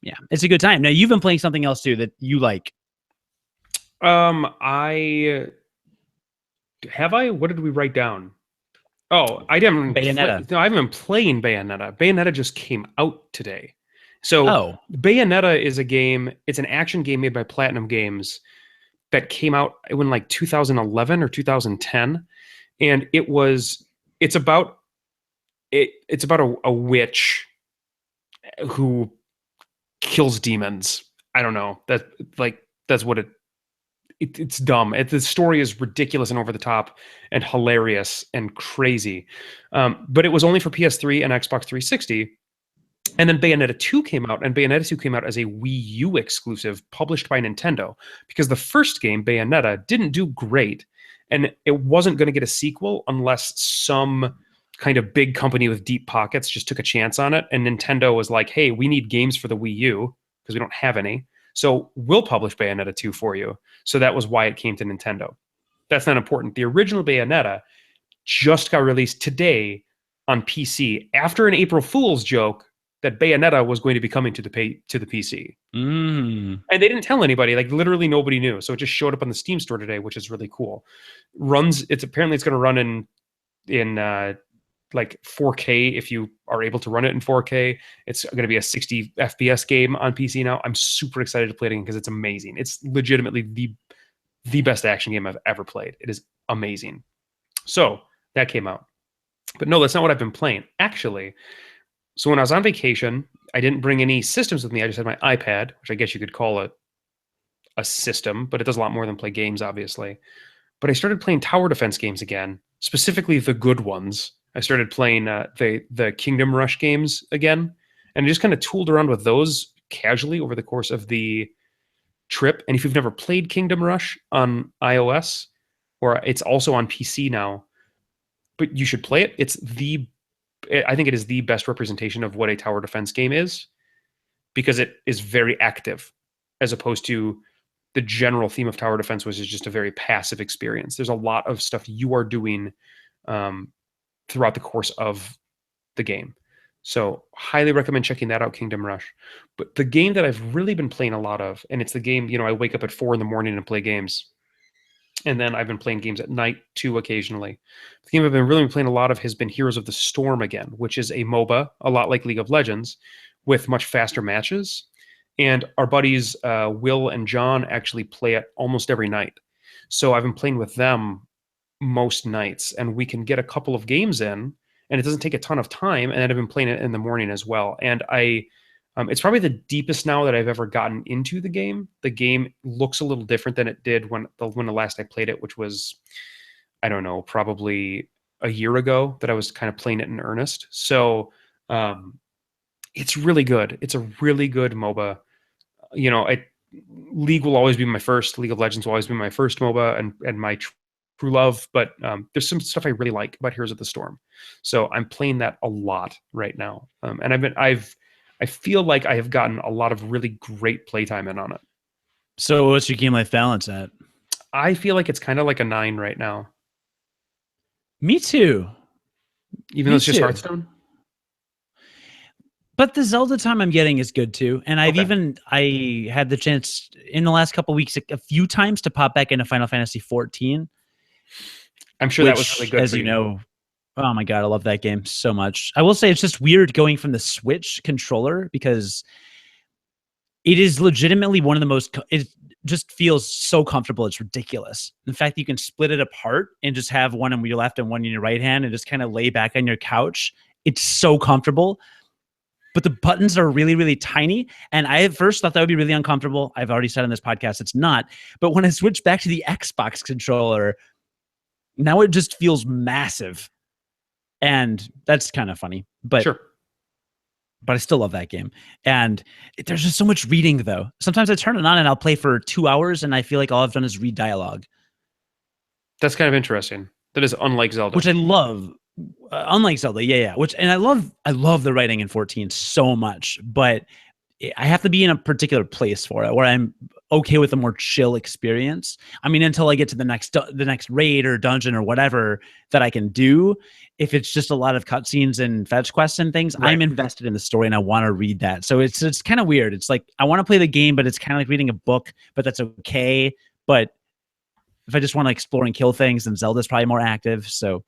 Yeah, it's a good time. Now, you've been playing something else too that you like. What did we write down? Oh, I didn't. Bayonetta. No, I haven't been playing Bayonetta. Bayonetta just came out today. So Bayonetta is a game. It's an action game made by Platinum Games that came out in like 2011 or 2010, and it's about a witch who kills demons. I don't know. That's what it's dumb. The story is ridiculous and over the top and hilarious and crazy. But it was only for PS3 and Xbox 360. And then Bayonetta 2 came out, and Bayonetta 2 came out as a Wii U exclusive published by Nintendo, because the first game, Bayonetta, didn't do great, and it wasn't going to get a sequel unless some kind of big company with deep pockets just took a chance on it. And Nintendo was like, hey, we need games for the Wii U because we don't have any. So we'll publish Bayonetta 2 for you. So that was why it came to Nintendo. That's not important. The original Bayonetta just got released today on PC after an April Fool's joke that Bayonetta was going to be coming to the PC. And they didn't tell anybody. Like, literally nobody knew. So it just showed up on the Steam store today, which is really cool. It's going to run in like 4K if you are able to run it in 4K. It's going to be a 60 FPS game on PC now. I'm super excited to play it again because it's amazing. It's legitimately the best action game I've ever played. It is amazing. So that came out. But no, that's not what I've been playing. Actually, so when I was on vacation, I didn't bring any systems with me. I just had my iPad, which I guess you could call a system, but it does a lot more than play games, obviously. But I started playing tower defense games again, specifically the good ones. I started playing the Kingdom Rush games again, and I just kind of tooled around with those casually over the course of the trip. And if you've never played Kingdom Rush on iOS, or it's also on PC now, but you should play it. I think it is the best representation of what a tower defense game is, because it is very active, as opposed to the general theme of tower defense, which is just a very passive experience. There's a lot of stuff you are doing throughout the course of the game. So highly recommend checking that out, Kingdom Rush. But the game that I've really been playing a lot of, and it's the game, I wake up at 4 a.m. and play games. And then I've been playing games at night too, occasionally. The game I've been really playing a lot of has been Heroes of the Storm again, which is a MOBA, a lot like League of Legends, with much faster matches. And our buddies Will and John actually play it almost every night. So I've been playing with them most nights, and we can get a couple of games in, and it doesn't take a ton of time. And I've been playing it in the morning as well. And it's probably the deepest now that I've ever gotten into the game. The game looks a little different than it did when the last I played it, which was, I don't know, probably a year ago that I was kind of playing it in earnest. So it's really good. It's a really good MOBA. You know, League will always be my first. League of Legends will always be my first MOBA and my true love. But there's some stuff I really like about Heroes of the Storm, so I'm playing that a lot right now. And I feel like I have gotten a lot of really great playtime in on it. So what's your game life balance at? I feel like it's kind of like a 9 right now. Me too. Even though it's just Hearthstone. But the Zelda time I'm getting is good too. And I had the chance in the last couple of weeks a few times to pop back into Final Fantasy 14. I'm sure that was really good. As you know, oh my God, I love that game so much. I will say it's just weird going from the Switch controller because it is legitimately one of the most, it just feels so comfortable. It's ridiculous. The fact that you can split it apart and just have one in your left and one in your right hand and just kind of lay back on your couch. It's so comfortable. But the buttons are really, really tiny. And I at first thought that would be really uncomfortable. I've already said on this podcast, it's not. But when I switched back to the Xbox controller, now it just feels massive. And that's kind of funny. But sure. But I still love that game. And there's just so much reading, though. Sometimes I turn it on and I'll play for 2 hours and I feel like all I've done is read dialogue. That's kind of interesting. That is unlike Zelda. Which I love. Unlike Zelda, yeah. And I love the writing in 14 so much, but I have to be in a particular place for it where I'm okay with a more chill experience. I mean, until I get to the next raid or dungeon or whatever that I can do. If it's just a lot of cutscenes and fetch quests and things, right. I'm invested in the story and I want to read that. So it's kind of weird. It's like I want to play the game, but it's kind of like reading a book, but that's okay. But if I just want to explore and kill things, then Zelda's probably more active. So.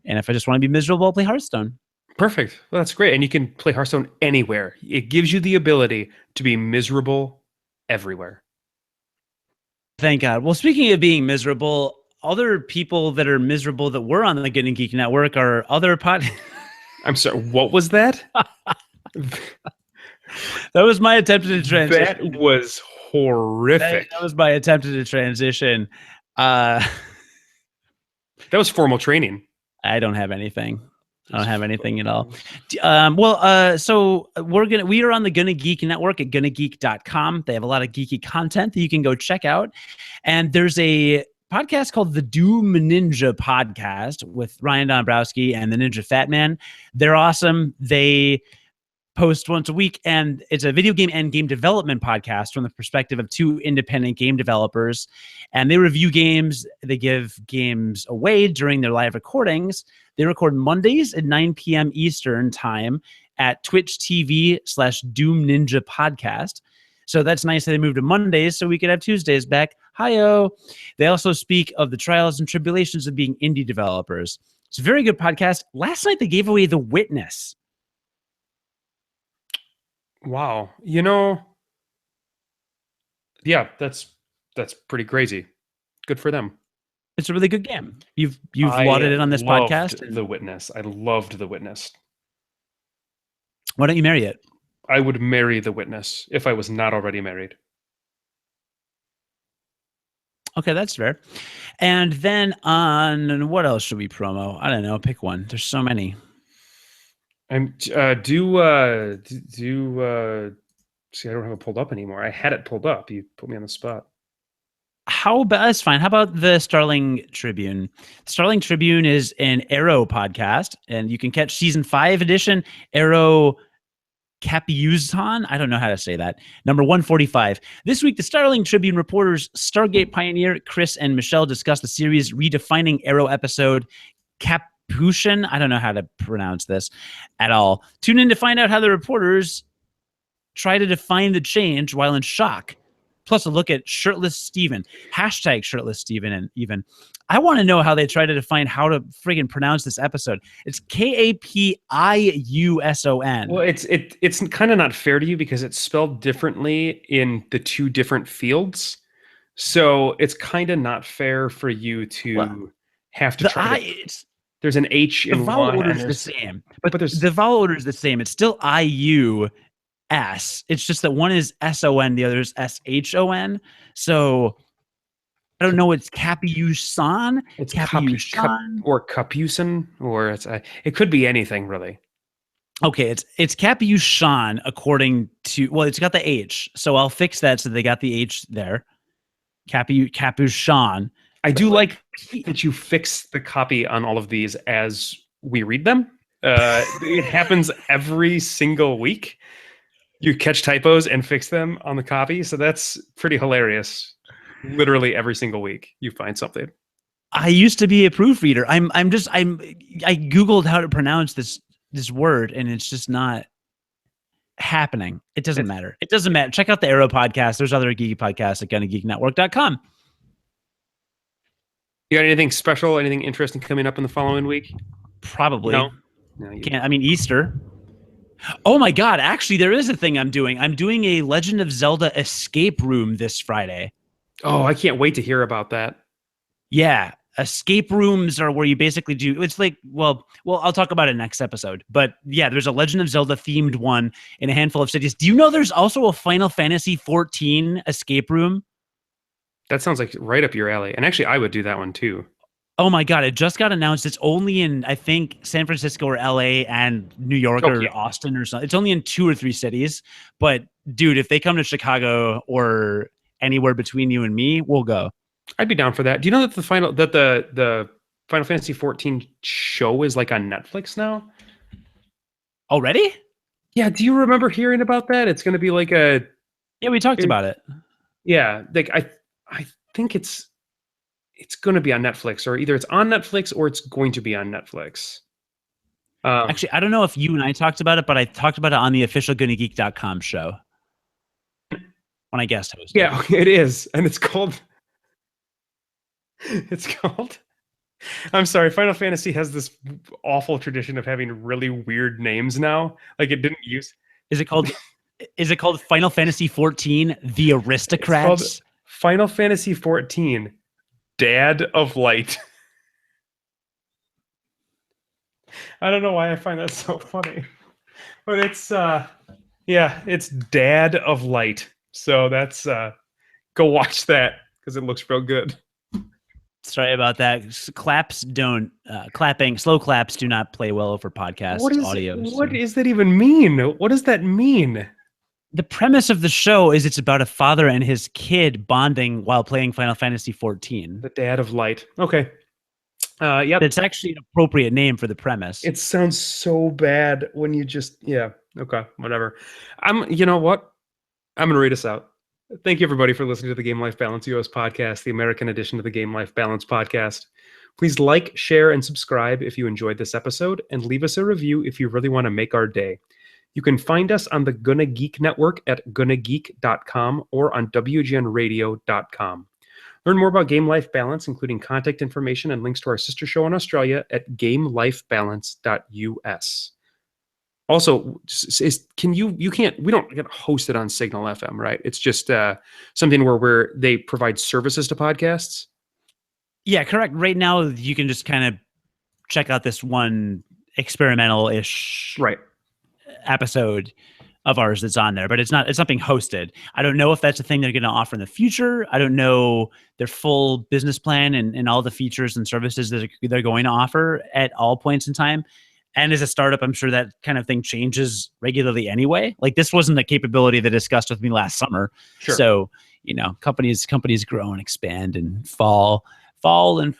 And if I just want to be miserable, I'll play Hearthstone. Perfect. Well, that's great. And you can play Hearthstone anywhere. It gives you the ability to be miserable everywhere. Thank God. Well, speaking of being miserable, other people that are miserable that were on the Good and Geek Network are other I'm sorry, what was that? That was my attempted transition. That was horrific. That was my attempted transition. That was formal training. I don't have anything. I don't have anything at all. So we are on the Gonna Geek Network at gonnageek.com. They have a lot of geeky content that you can go check out. And there's a podcast called the Doom Ninja Podcast with Ryan Dombrowski and the Ninja Fat Man. They're awesome. They post once a week, and it's a video game and game development podcast from the perspective of two independent game developers. And they review games. They give games away during their live recordings. They record Mondays at 9 p.m. Eastern time at Twitch TV/Doom Ninja Podcast. So that's nice that they moved to Mondays so we could have Tuesdays back. Hi-yo. They also speak of the trials and tribulations of being indie developers. It's a very good podcast. Last night they gave away The Witness. Wow. You know, yeah, that's pretty crazy. Good for them. It's a really good game. You've lauded it on this podcast. The Witness. I loved The Witness. Why don't you marry it? I would marry The Witness if I was not already married. Okay, that's fair. And then on what else should we promo? I don't know. Pick one. There's so many. See, I don't have it pulled up anymore. I had it pulled up. You put me on the spot. That's fine. How about the Starling Tribune? Starling Tribune is an Arrow podcast, and you can catch season 5 edition Arrow Capiuzon. I don't know how to say that. Number 145. This week, the Starling Tribune reporters Stargate pioneer Chris and Michelle discuss the series redefining Arrow episode Capuchin. I don't know how to pronounce this at all. Tune in to find out how the reporters try to define the change while in shock plus a look at shirtless Steven, hashtag shirtless Steven, and even I want to know how they try to define how to friggin' pronounce this episode. It's Kapiuson. Well, it's kind of not fair to you because it's spelled differently in the two different fields. So it's kind of not fair for you to have to try to. There's an H in the vowel one, order and is the same, but there's the vowel order is the same. It's still IUS. It's just that one is SON, the other is SHON. So I don't know. It's Kapiuson. It's Kapiuson or Capucin, or it could be anything really. Okay, it's Kapiuson according to, well, it's got the H, so I'll fix that so they got the H there. Capuchon. I do like that you fix the copy on all of these as we read them. It happens every single week. You catch typos and fix them on the copy, so that's pretty hilarious. Literally every single week you find something. I used to be a proofreader. I Googled how to pronounce this word, and it's just not happening. It doesn't matter. It doesn't matter. Check out the Arrow podcast. There's other geeky podcasts at gonnageeknetwork.com. You got anything special, anything interesting coming up in the following week? Probably. No can't. I mean, Easter. Oh my God. Actually, there is a thing I'm doing. I'm doing a Legend of Zelda escape room this Friday. Oh, I can't wait to hear about that. Yeah. Escape rooms are where you basically do, it's like, well, I'll talk about it next episode, but yeah, there's a Legend of Zelda themed one in a handful of cities. Do you know there's also a Final Fantasy 14 escape room? That sounds like right up your alley. And actually, I would do that one too. Oh my God, it just got announced. It's only in, I think, San Francisco or LA and New York or Austin or something. It's only in 2 or 3 cities. But dude, if they come to Chicago or anywhere between you and me, we'll go. I'd be down for that. Do you know that the Final Fantasy 14 show is like on Netflix now? Already? Yeah. Do you remember hearing about that? It's going to be like a. Yeah, we talked about it. Yeah, like I think it's going to be on Netflix, or either it's on Netflix or it's going to be on Netflix. Actually, I don't know if you and I talked about it, but I talked about it on the official GonnaGeek.com show when I guest hosted. Yeah, it is, and it's called. I'm sorry, Final Fantasy has this awful tradition of having really weird names now. Like it didn't use. Is it called Final Fantasy 14 The Aristocrats? Final Fantasy 14 Dad of Light. I don't know why I find that so funny. But it's it's Dad of Light. So that's go watch that because it looks real good. Sorry about that. Slow claps do not play well over podcast audio. What does that even mean? What does that mean? The premise of the show is it's about a father and his kid bonding while playing Final Fantasy 14. The Dad of Light. Okay. Yeah. It's actually an appropriate name for the premise. It sounds so bad when you just, okay, whatever. You know what? I'm going to read us out. Thank you, everybody, for listening to the Game Life Balance U.S. podcast, the American edition of the Game Life Balance podcast. Please like, share, and subscribe if you enjoyed this episode, and leave us a review if you really want to make our day. You can find us on the Gonna Geek Network at gonnageek.com or on wgnradio.com. Learn more about Game Life Balance, including contact information and links to our sister show in Australia at gamelifebalance.us. Also, we don't get hosted on Signal FM, right? It's just something where they provide services to podcasts. Yeah, correct. Right now, you can just kind of check out this one experimental-ish episode of ours that's on there, but it's not being hosted. I don't know if that's a thing they're going to offer in the future. I don't know their full business plan and all the features and services that they're going to offer at all points in time. And as a startup, I'm sure that kind of thing changes regularly anyway. Like this wasn't a capability they discussed with me last summer. Sure. So, companies grow and expand and fall and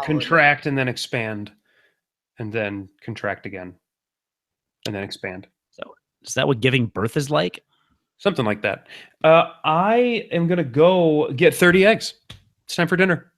contract and then expand and then contract again and then expand. So is that what giving birth is like? Something like that. I am going to go get 30 eggs. It's time for dinner.